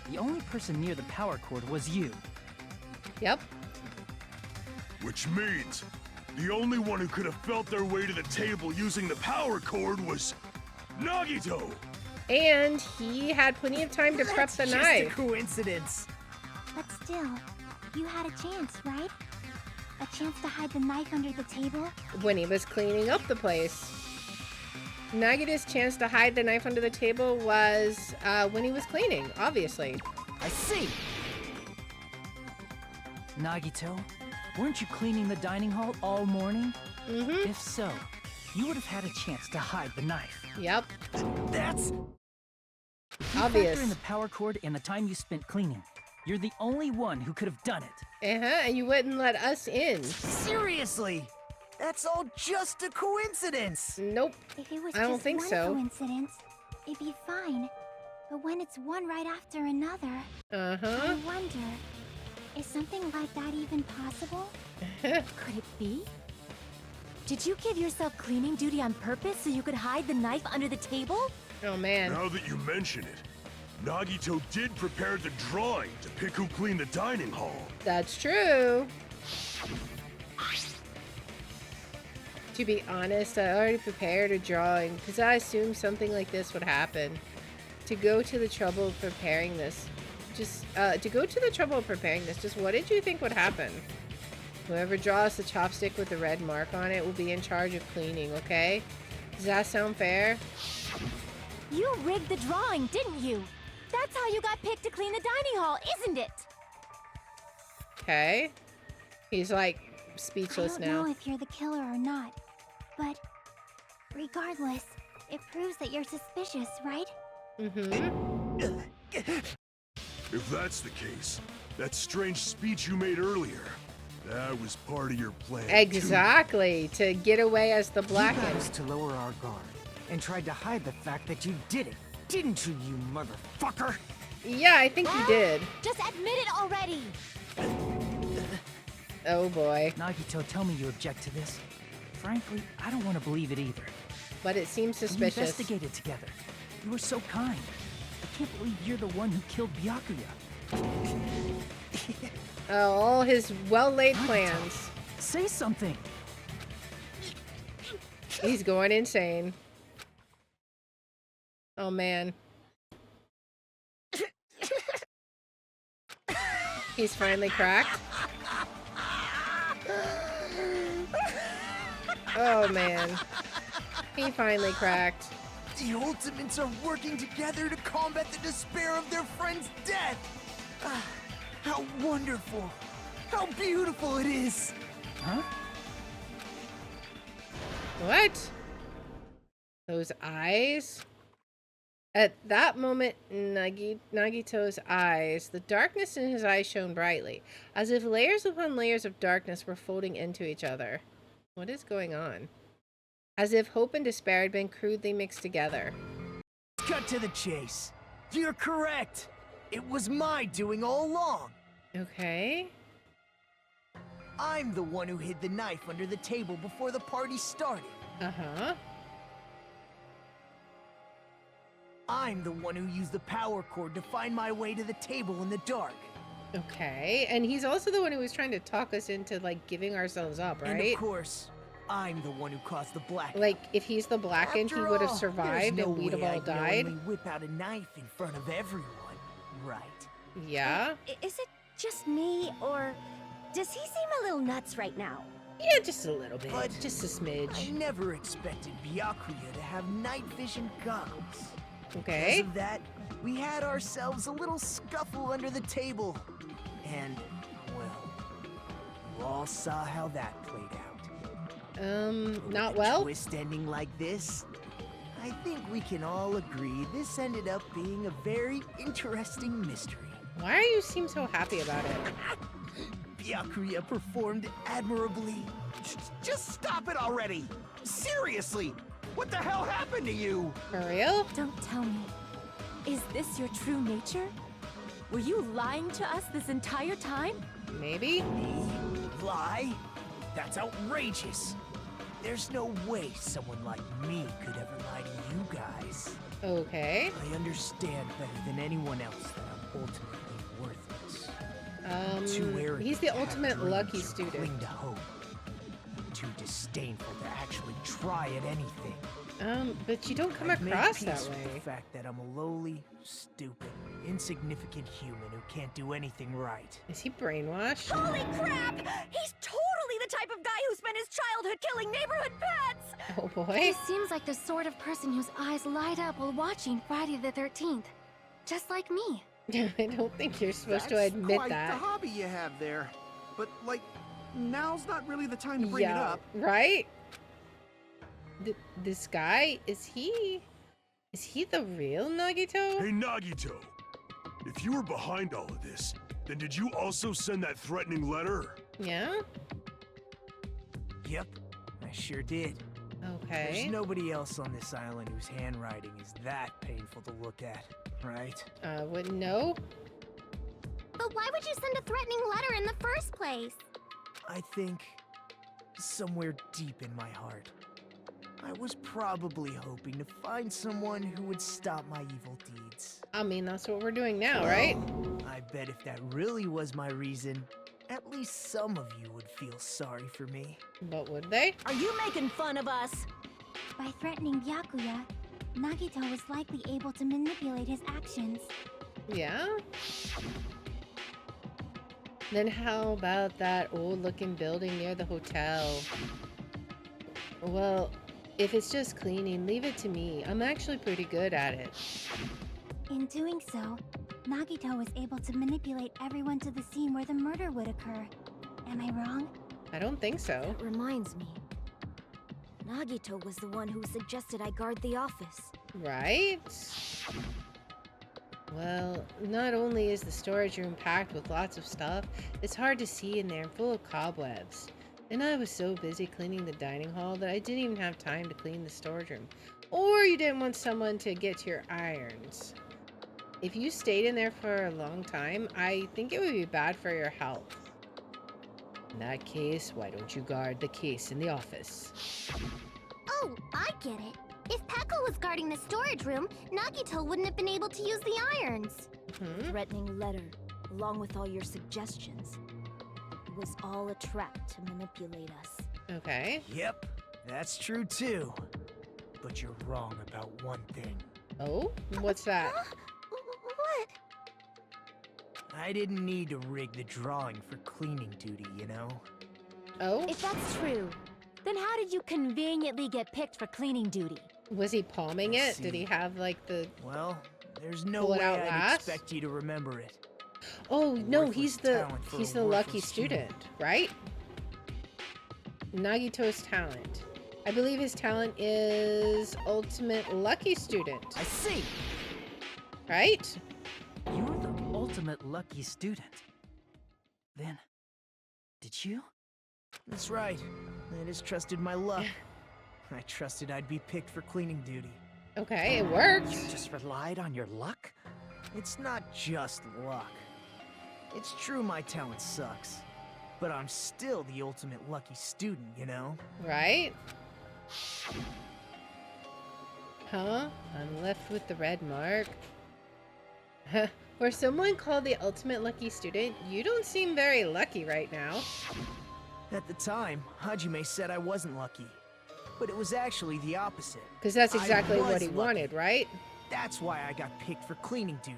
the only person near the power cord was you. Yep. Which means the only one who could have felt their way to the table using the power cord was Nagito. And he had plenty of time to prep the That's knife. just a coincidence. But still, you had a chance, right? A chance to hide the knife under the table? When he was cleaning up the place. Nagito's chance to hide the knife under the table was when he was cleaning, obviously. I see! Nagito, weren't you cleaning the dining hall all morning? If so, you would have had a chance to hide the knife. Yep. That's... Obvious. Factor in the power cord and the time you spent cleaning. You're the only one who could have done it. And you wouldn't let us in. Seriously? That's all just a coincidence. Nope. If it was I don't just think one so. coincidence, it'd be fine. But when it's one right after another, I wonder, is something like that even possible? Could it be? Did you give yourself cleaning duty on purpose so you could hide the knife under the table? Oh, man. Now that you mention it, Nagito did prepare the drawing to pick who cleaned the dining hall. That's true. To be honest, I already prepared a drawing because I assumed something like this would happen. To go to the trouble of preparing this, just what did you think would happen? Whoever draws the chopstick with the red mark on it will be in charge of cleaning, okay? Does that sound fair? You rigged the drawing, didn't you? That's how you got picked to clean the dining hall, isn't it? Okay. He's like speechless I don't now. know if you're the killer or not, but regardless, it proves that you're suspicious, right? Mm-hmm. If that's the case, that strange speech you made earlier, that was part of your plan. Exactly. To get away as the You Blackened. got us to lower our guard and tried to hide the fact that you did it, didn't you, you motherfucker? Yeah, I think he did. Just admit it already! Oh boy. Nagito, tell me you object to this. Frankly, I don't want to believe it either. But it seems We suspicious. investigated together. You were so kind. I can't believe you're the one who killed Byakuya. Oh, all his well-laid plans. Say something. He's going insane. Oh man. He's finally cracked. Oh man. He finally cracked. The Ultimates are working together to combat the despair of their friend's death. Ah, how wonderful. How beautiful it is. Huh? What? Those eyes? At that moment, Nagito's eyes, the darkness in his eyes shone brightly, as if layers upon layers of darkness were folding into each other. What is going on? As if hope and despair had been crudely mixed together. Cut to the chase. You're correct. It was my doing all along. Okay. I'm the one who hid the knife under the table before the party started. Uh-huh. I'm the one who used the power cord to find my way to the table in the dark. Okay. And he's also the one who was trying to talk us into, like, giving ourselves up, right? And of course, I'm the one who caused the blackout. Like, if he's the Blackened, he After would have all, survived there's no and we'd have way all I'd died. knowingly whip out a knife in front of everyone, right? Yeah? Is it just me, or does he seem a little nuts right now? Yeah, just a little bit. But just a smidge. I never expected Byakuya to have night vision goggles. Okay. Because of that, we had ourselves a little scuffle under the table. And, well, you all saw how that played out. Not With a well? twist ending like this, I think we can all agree this ended up being a very interesting mystery. Why do you seem so happy about it? Byakuya performed admirably. Just stop it already! Seriously! What the hell happened to you? For real? Don't tell me. Is this your true nature? Were you lying to us this entire time? Maybe? Me? Lie? That's outrageous. There's no way someone like me could ever lie to you guys. Okay. I understand better than anyone else that I'm ultimately worthless. Too arrogant He's the to have ultimate dreams lucky or student. Cling to hope. Too disdainful to actually try at anything. But you don't come I've made across peace that with way. the fact that I'm a lowly, stupid, insignificant human who can't do anything right. Is he brainwashed? Holy crap! He's totally the type of guy who spent his childhood killing neighborhood pets! Oh He boy. seems like the sort of person whose eyes light up while watching Friday the 13th. Just like me. I don't think you're supposed to That's admit quite that. the hobby you have there. But, like, now's not really the time to bring it Yeah, up. right? This guy, is he the real Nagito? Hey, Nagito. If you were behind all of this, then did you also send that threatening letter? Yeah? Yep, I sure did. Okay. There's nobody else on this island whose handwriting is that painful to look at, right? Wouldn't know? But why would you send a threatening letter in the first place? I think somewhere deep in my heart, I was probably hoping to find someone who would stop my evil deeds. I mean, that's what we're doing now, right? I bet if that really was my reason, at least some of you would feel sorry for me. But would they? Are you making fun of us? By threatening Byakuya, Nagito was likely able to manipulate his actions. Yeah? Then how about that old-looking building near the hotel? Well, If it's just cleaning, leave it to me. I'm actually pretty good at it. In doing so, Nagito was able to manipulate everyone to the scene where the murder would occur. Am I wrong? I don't think so. That reminds me. Nagito was the one who suggested I guard the office. Right? Well, not only is the storage room packed with lots of stuff, it's hard to see in there and full of cobwebs. And I was so busy cleaning the dining hall that I didn't even have time to clean the storage room. Or you didn't want someone to get to your irons. If you stayed in there for a long time, I think it would be bad for your health. In that case, why don't you guard the case in the office? Oh, I get it. If Pekka was guarding the storage room, Nagito wouldn't have been able to use the irons. The threatening letter, along with all your suggestions. It was all a trap to manipulate us. Okay. Yep, that's true too. But you're wrong about one thing. Oh? What's that? What? I didn't need to rig the drawing for cleaning duty, you know? Oh? If that's true, then how did you conveniently get picked for cleaning duty? Was he palming Let's it? Did he see. have like the... Well, there's no Pull it way out I'd last? expect you to remember it. Oh, no, Worthless he's the talent for a lucky worthless student, right? Nagito's talent. I believe his talent is ultimate lucky student, I see! right? You're the ultimate lucky student. Then, did you? That's right. I just trusted my luck. I trusted I'd be picked for cleaning duty. Okay, it worked. You just relied on your luck? It's not just luck. It's true my talent sucks. But I'm still the ultimate lucky student, you know? Right? Huh? I'm left with the red mark. For someone called the ultimate lucky student, you don't seem very lucky right now. At the time, Hajime said I wasn't lucky. But it was actually the opposite. Because that's I exactly was what he lucky. wanted, right? That's why I got picked for cleaning duty.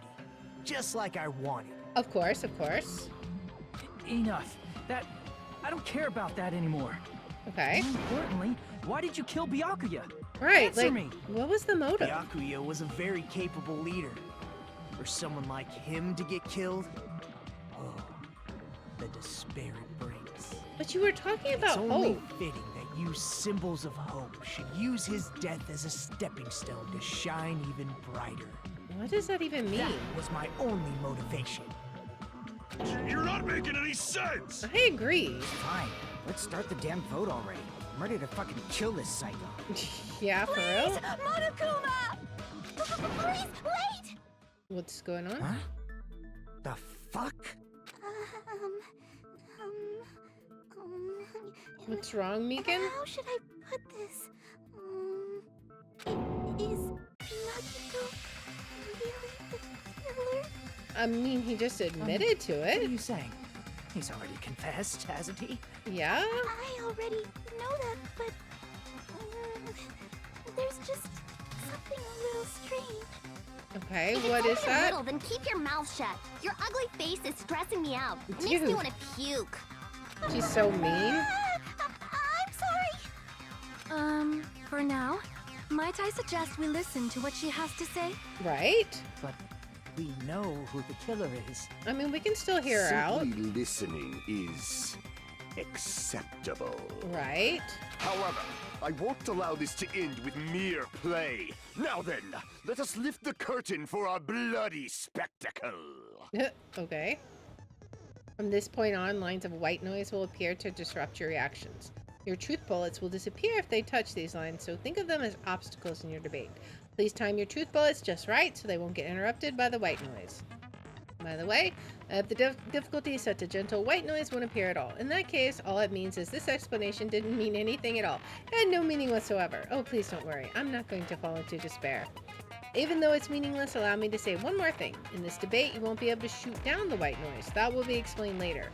Just like I wanted. Of course, of course. Enough. I don't care about that anymore. Okay. More importantly, why did you kill Byakuya? Right, Answer like, me. what was the motive? Byakuya was a very capable leader. For someone like him to get killed, oh, the despair it brings. But you were talking It's about only hope. fitting that you symbols of hope should use his death as a stepping stone to shine even brighter. What does that even mean? That was my only motivation. You're not making any sense! I agree. Fine, let's start the damn vote already. I'm ready to fucking kill this psycho. Yeah, for real? Monokuma! Please, wait! What's going on? Huh? The fuck? What's wrong, Megan? How should I put this? Is Nagito really the killer? I mean, he just admitted to What are it. you saying? He's already confessed, hasn't he? Yeah? I already know that, but there's just something a little strange. Okay, If what it's is only a that? little, then keep your mouth shut. Your ugly face is stressing me out. It makes me Dude. want to puke. She's so mean. I'm sorry. For now, might I suggest we listen to what she has to say? Right? But we know who the killer is. I mean, we can still hear her out. Simply listening is acceptable. Right? However, I won't allow this to end with mere play. Now then, let us lift the curtain for our bloody spectacle. Okay. From this point on, lines of white noise will appear to disrupt your reactions. Your truth bullets will disappear if they touch these lines, so think of them as obstacles in your debate. Please time your truth bullets just right so they won't get interrupted by the white noise. By the way, if the difficulty is set to gentle, white noise won't appear at all. In that case, all it means is this explanation didn't mean anything at all. It had no meaning whatsoever. Oh, please don't worry. I'm not going to fall into despair. Even though it's meaningless, allow me to say one more thing. In this debate, you won't be able to shoot down the white noise. That will be explained later.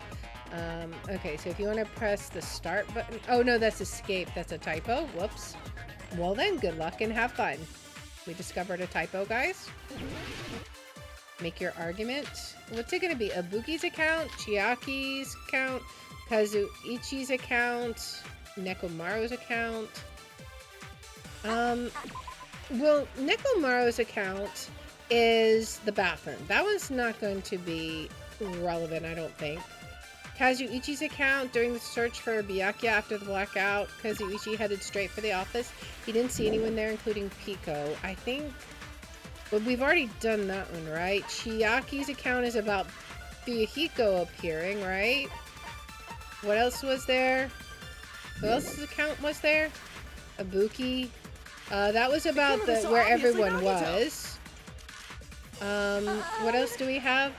Okay, so if you want to press the start button... Oh, no, that's escape. That's a typo. Whoops. Well then, good luck and have fun. We discovered a typo, guys. Make your argument. What's it going to be? Ibuki's account, Chiaki's account, Kazuichi's account, Nekomaru's account. Well, Nekomaru's account is the bathroom. That one's not going to be relevant, I don't think. Kazuichi's account during the search for Byakuya after the blackout. Kazuichi headed straight for the office. He didn't see anyone there, including Pico. I think... But we've already done that one, right? Chiaki's account is about Fuyuhiko appearing, right? What else was there? Who else's account was there? Ibuki. That was about where everyone was. What else do we have?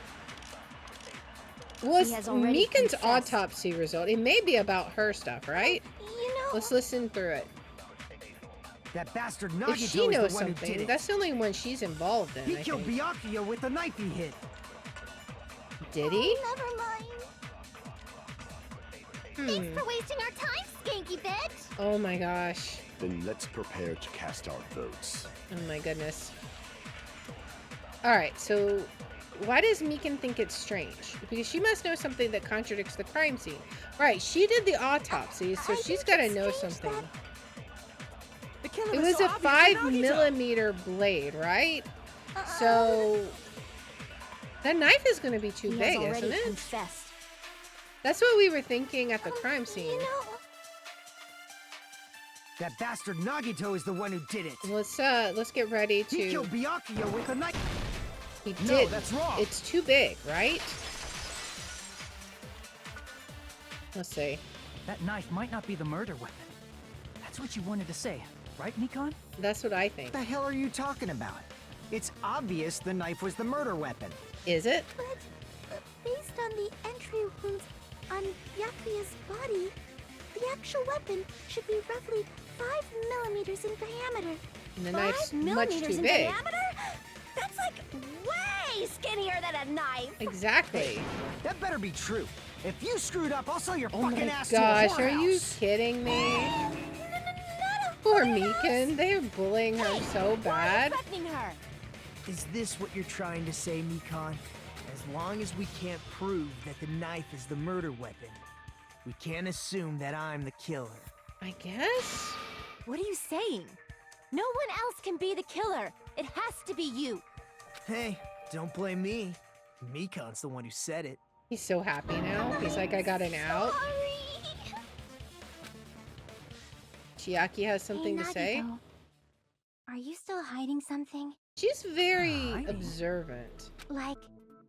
Was Mikan's autopsy result? It may be about her stuff, right? Let's listen through it. That bastard If Nagito she knows is the one who did something, it. that's the only one she's involved in. He I killed think. Byakuya with the knife he hit. Did he? Never mind. Thanks for wasting our time, skanky bitch! Oh my gosh. Then let's prepare to cast our votes. Oh my goodness. Alright, so why does Mikan think it's strange? Because she must know something that contradicts the crime scene. Right, she did the autopsy, so she's got to know something. It was a 5mm blade, right? So that knife is going to be too big, isn't it? Confessed. That's what we were thinking at the crime scene. That bastard Nagito is the one who did it. Let's get ready to. He killed Byakuya with a knife. He did. No, that's wrong. It's too big, right? Let's see. That knife might not be the murder weapon. That's what you wanted to say, right, Mikan? That's what I think. What the hell are you talking about? It's obvious the knife was the murder weapon. Is it? But based on the entry wounds on Byakuya's body, the actual weapon should be roughly 5mm in diameter. And the knife's 5 much millimeters too in big. diameter? That's like way skinnier than a knife. Exactly. That better be true. If you screwed up, I'll sell your Oh fucking my ass gosh, to a are you whorehouse. kidding me? Poor Mikan. They're bullying her so bad. Threatening her. Is this what you're trying to say, Mikan? As long as we can't prove that the knife is the murder weapon, we can't assume that I'm the killer. I guess? What are you saying? No one else can be the killer. It has to be you. Hey, don't blame me. Mikan's the one who said it. He's so happy now. He's like, I got an out. Chiaki has something to say. Nagito, are you still hiding something? She's very Hiding? observant. Like,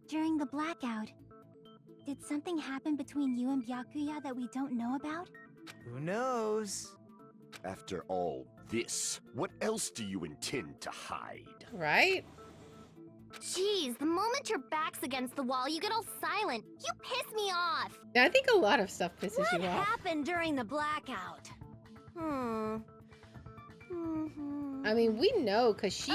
during the blackout, did something happen between you and Byakuya that we don't know about? Who knows? After all this, what else do you intend to hide? Right? Jeez, the moment your back's against the wall, you get all silent. You piss me off. I think a lot of stuff pisses What you off. happened during the blackout? I mean, we know because she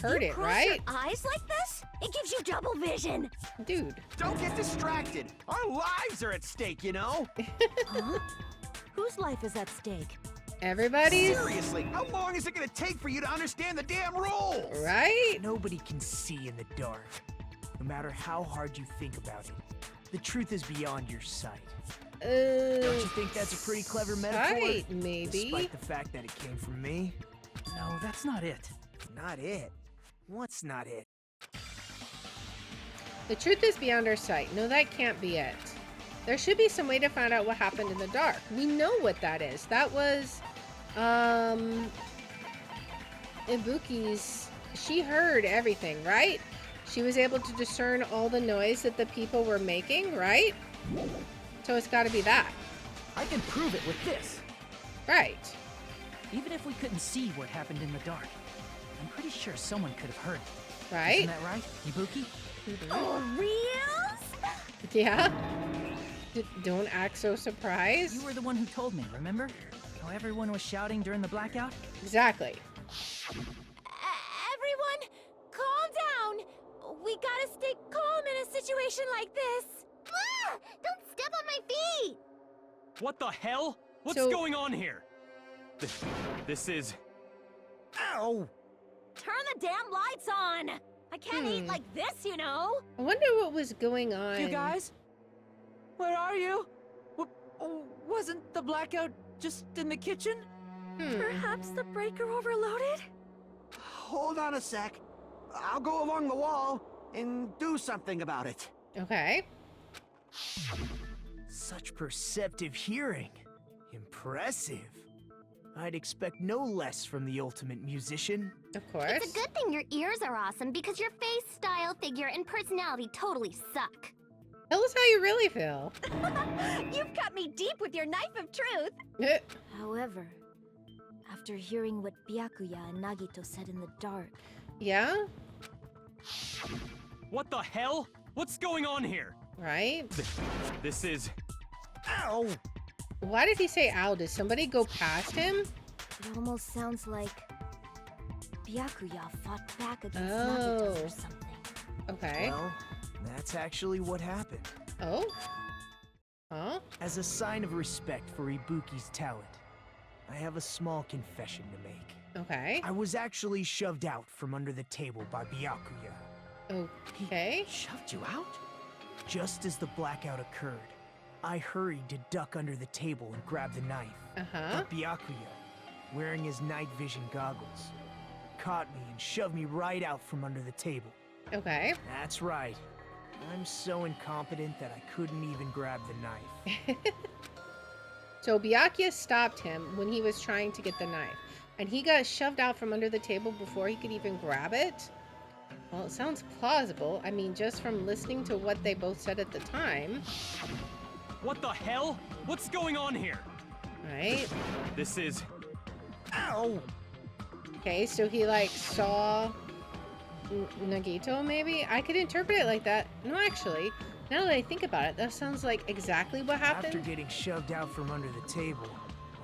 heard you it, cross right? Your eyes like this? It gives you double vision. Dude. Don't get distracted. Our lives are at stake, you know? Huh? Whose life is at stake? Everybody's. Seriously, how long is it gonna take for you to understand the damn rules? Right? Nobody can see in the dark, no matter how hard you think about it. The truth is beyond your sight. Don't you think that's a pretty clever metaphor? Sight, maybe. Despite the fact that it came from me? No, that's not it. Not it. What's not it? The truth is beyond our sight. No, that can't be it. There should be some way to find out what happened in the dark. We know what that is. That was, Ibuki's. She heard everything, right? She was able to discern all the noise that the people were making, right? So it's got to be that. I can prove it with this. Right. Even if we couldn't see what happened in the dark, I'm pretty sure someone could have heard it. Right? Isn't that right, Ibuki? Oh, reals? Yeah. Don't act so surprised. You were the one who told me, remember? How everyone was shouting during the blackout? Exactly. Everyone, calm down. We gotta stay calm in a situation like this. Ah! Don't step on my feet! What the hell? What's So- going on here? This is... Ow! Turn the damn lights on. I can't eat like this, you know. I wonder what was going on. You guys? Where are you? Wasn't the blackout just in the kitchen? Perhaps the breaker overloaded? Hold on a sec. I'll go along the wall and do something about it. Okay. Such perceptive hearing. Impressive. I'd expect no less from the ultimate musician. Of course. It's a good thing your ears are awesome because your face, style, figure, and personality totally suck. Tell us how you really feel. You've cut me deep with your knife of truth. However, after hearing what Byakuya and Nagito said in the dark... Yeah? What the hell? What's going on here? Right? This is... Ow! Why did he say ow? Did somebody go past him? It almost sounds like Byakuya fought back against Nagito or something. Okay. Well, that's actually what happened. Oh? Huh? As a sign of respect for Ibuki's talent, I have a small confession to make. Okay. I was actually shoved out from under the table by Byakuya. Okay. Shoved you out? Just as the blackout occurred, I hurried to duck under the table and grab the knife. But Byakuya, wearing his night vision goggles, caught me and shoved me right out from under the table. Okay. That's right. I'm so incompetent that I couldn't even grab the knife. So Byakuya stopped him when he was trying to get the knife. And he got shoved out from under the table before he could even grab it? Well, it sounds plausible. I mean, just from listening to what they both said at the time. What the hell? What's going on here? Right? This is... Ow! Okay, so he like saw Nagito maybe? I could interpret it like that. No, actually, now that I think about it, that sounds like exactly what happened. After getting shoved out from under the table,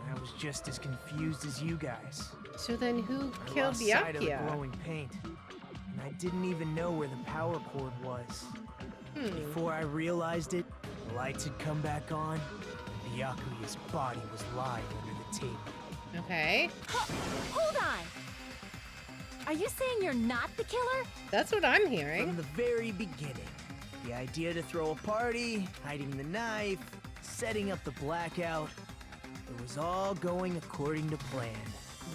I was just as confused as you guys. So then who I killed lost sight of the Byakuya? glowing paint, and I didn't even know where the power cord was. Before I realized it, the lights had come back on, and Byakuya's body was lying under the table. Okay. Hold on! Are you saying you're not the killer? That's what I'm hearing. From the very beginning, the idea to throw a party, hiding the knife, setting up the blackout, it was all going according to plan.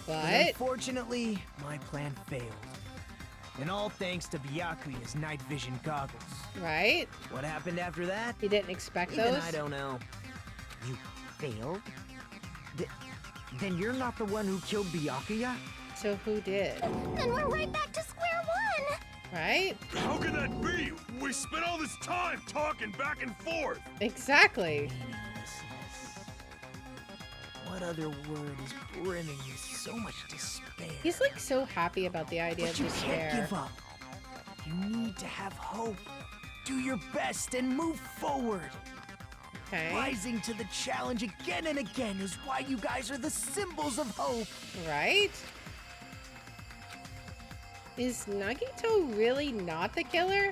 But unfortunately, my plan failed. And all thanks to Byakuya's night vision goggles. Right? What happened after that? He didn't expect Even those? I don't know. You failed? Then you're not the one who killed Byakuya? So who did? Then we're right back to square one! Right? How can that be? We spent all this time talking back and forth. Exactly. What other word is brimming with so much despair? He's like so happy about the idea of You despair. can't give up. You need to have hope. Do your best and move forward. Okay. Rising to the challenge again and again is why you guys are the symbols of hope. Right? Is Nagito really not the killer?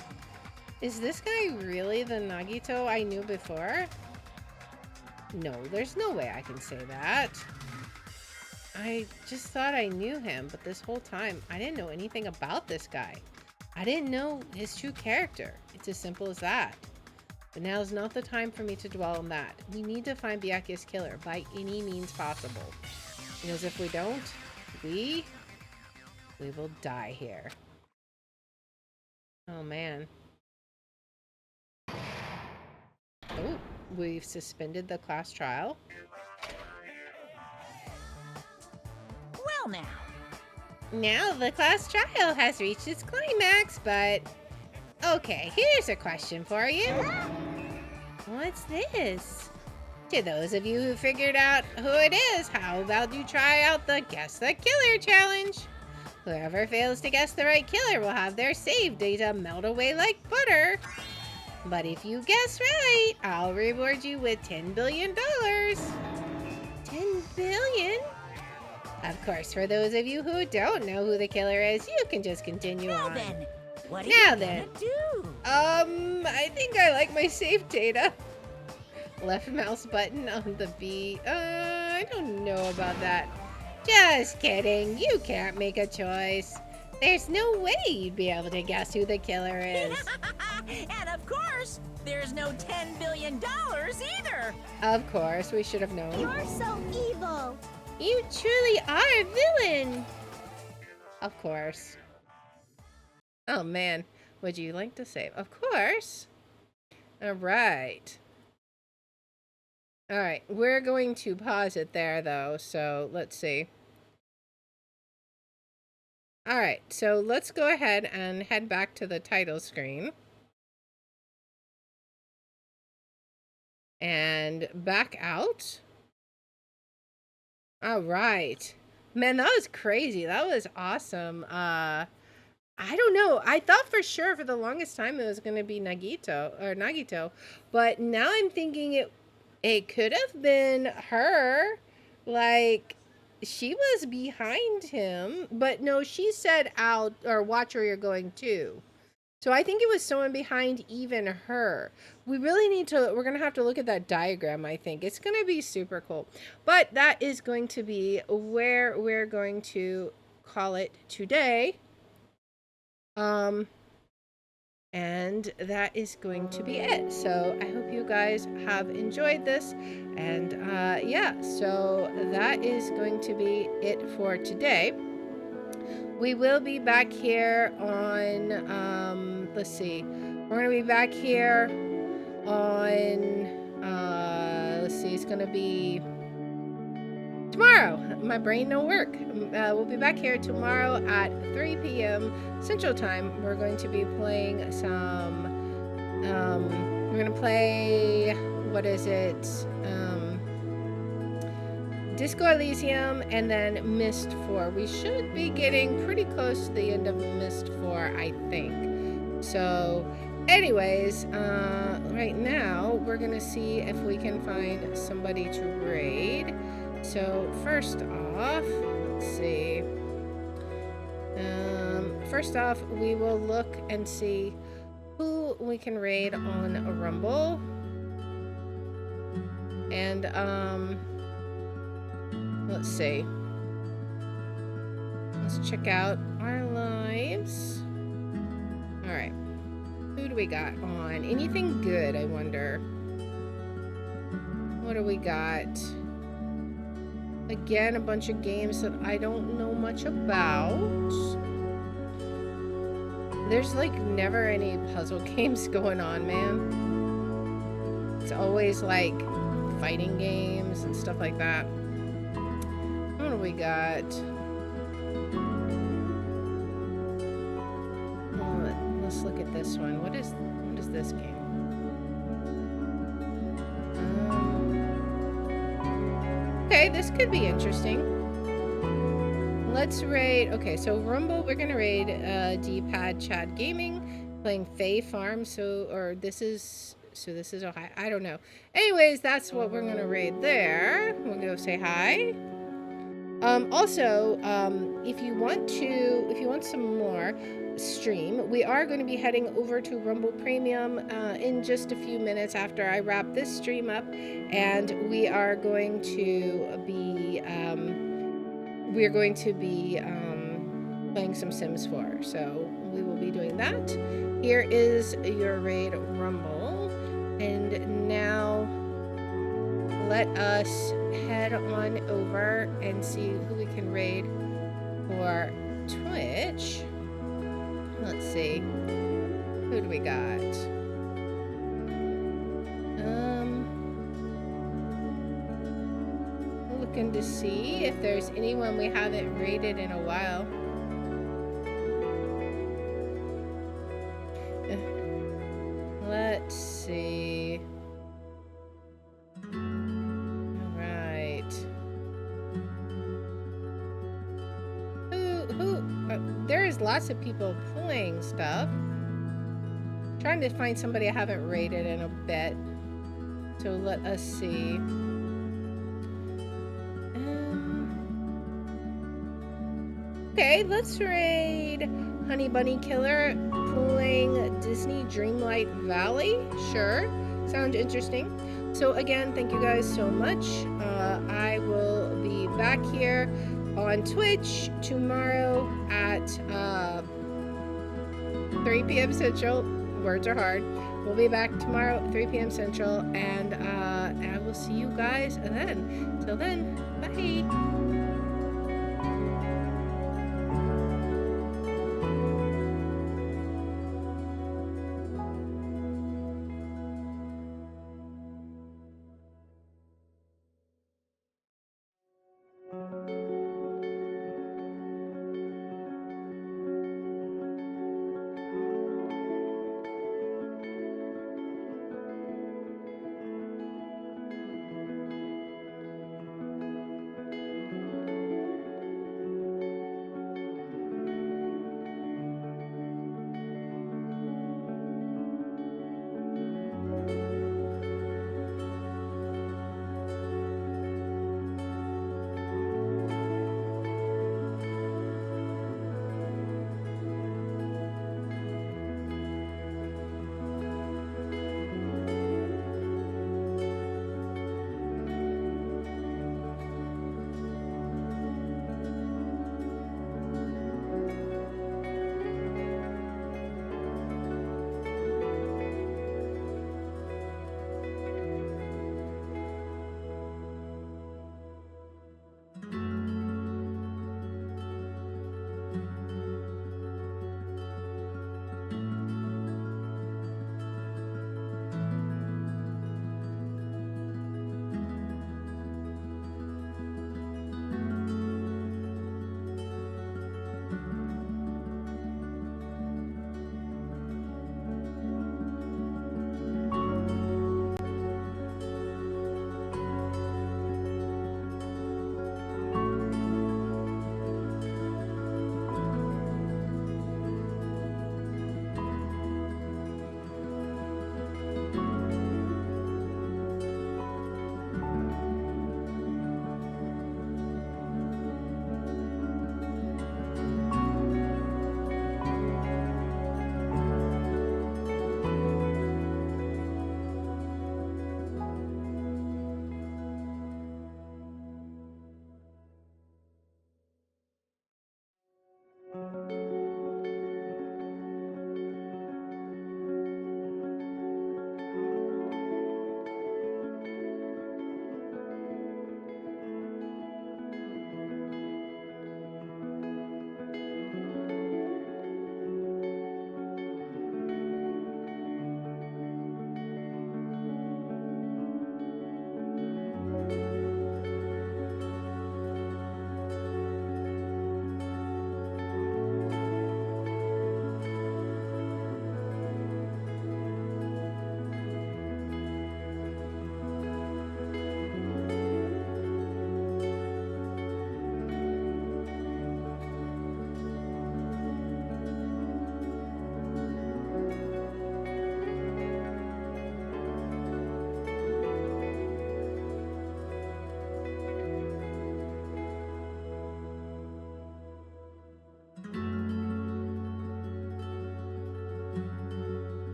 Is this guy really the Nagito I knew before? No, there's no way I can say that. I just thought I knew him, but this whole time, I didn't know anything about this guy. I didn't know his true character. It's as simple as that. But now's not the time for me to dwell on that. We need to find Byakuya's killer by any means possible. Because if we don't, we will die here. Oh man. Oh, we've suspended the class trial. Well now. Now the class trial has reached its climax, but... Okay, here's a question for you. What's this? To those of you who figured out who it is, how about you try out the Guess the Killer challenge? Whoever fails to guess the right killer will have their save data melt away like butter. But if you guess right, I'll reward you with $10 billion. 10 billion? Of course, for those of you who don't know who the killer is, you can just continue on. Now then, what are Now you then. gonna do? I think I like my save data. Left mouse button on the B. I don't know about that. Just kidding. You can't make a choice. There's no way you'd be able to guess who the killer is. And of course, there's no $10 billion either. Of course, we should have known. You're so evil. You truly are a villain! Of course. Oh man, would you like to save? Of course! Alright. Alright, we're going to pause it there though, so let's see. Alright, so let's go ahead and head back to the title screen. And back out. Alright. Man, that was crazy. That was awesome. I don't know. I thought for sure for the longest time it was going to be Nagito. But now I'm thinking it could have been her. Like, she was behind him. But no, she said out or watch where you're going to. So I think it was someone behind even her. We're going to have to look at that diagram, I think. It's going to be super cool. But that is going to be where we're going to call it today. And that is going to be it. So I hope you guys have enjoyed this. And yeah, so that is going to be it for today. We will be back here on, let's see. We're going to be back here on, let's see, it's going to be tomorrow. My brain don't work. We'll be back here tomorrow at 3 p.m. Central Time. We're going to be playing some, we're going to play, what is it? Disco Elysium and then Mist 4. We should be getting pretty close to the end of Mist 4, I think. So, anyways, right now, we're going to see if we can find somebody to raid. So, first off, let's see. First off, we will look and see who we can raid on a Rumble. And, let's see. Let's check out our lives. Alright. Who do we got on? Anything good, I wonder? What do we got? Again, a bunch of games that I don't know much about. There's like never any puzzle games going on, man. It's always like fighting games and stuff like that. What do we got? Let's look at this one. What is this game? Okay, this could be interesting. Let's raid. Okay, so Rumble, we're gonna raid D-Pad Chad Gaming, playing Fae Farm. This is Ohio. I don't know. Anyways, that's what we're gonna raid there. We'll go say hi. Also, if you want some more stream, we are going to be heading over to Rumble Premium in just a few minutes after I wrap this stream up, and we are going to be playing some Sims 4. So we will be doing that. Here is your raid Rumble, and now let us head on over and see who we can raid for Twitch. Let's see. Who do we got? Looking to see if there's anyone we haven't raided in a while. Let's see. There's lots of people playing stuff. Trying to find somebody I haven't raided in a bit. So let us see. Okay, let's raid Honey Bunny Killer playing Disney Dreamlight Valley. Sure, sounds interesting. So again, thank you guys so much. I will be back here on Twitch tomorrow at 3 p.m. Central. Words are hard. We'll be back tomorrow at 3 p.m. Central, and I will see you guys then. Till then, bye.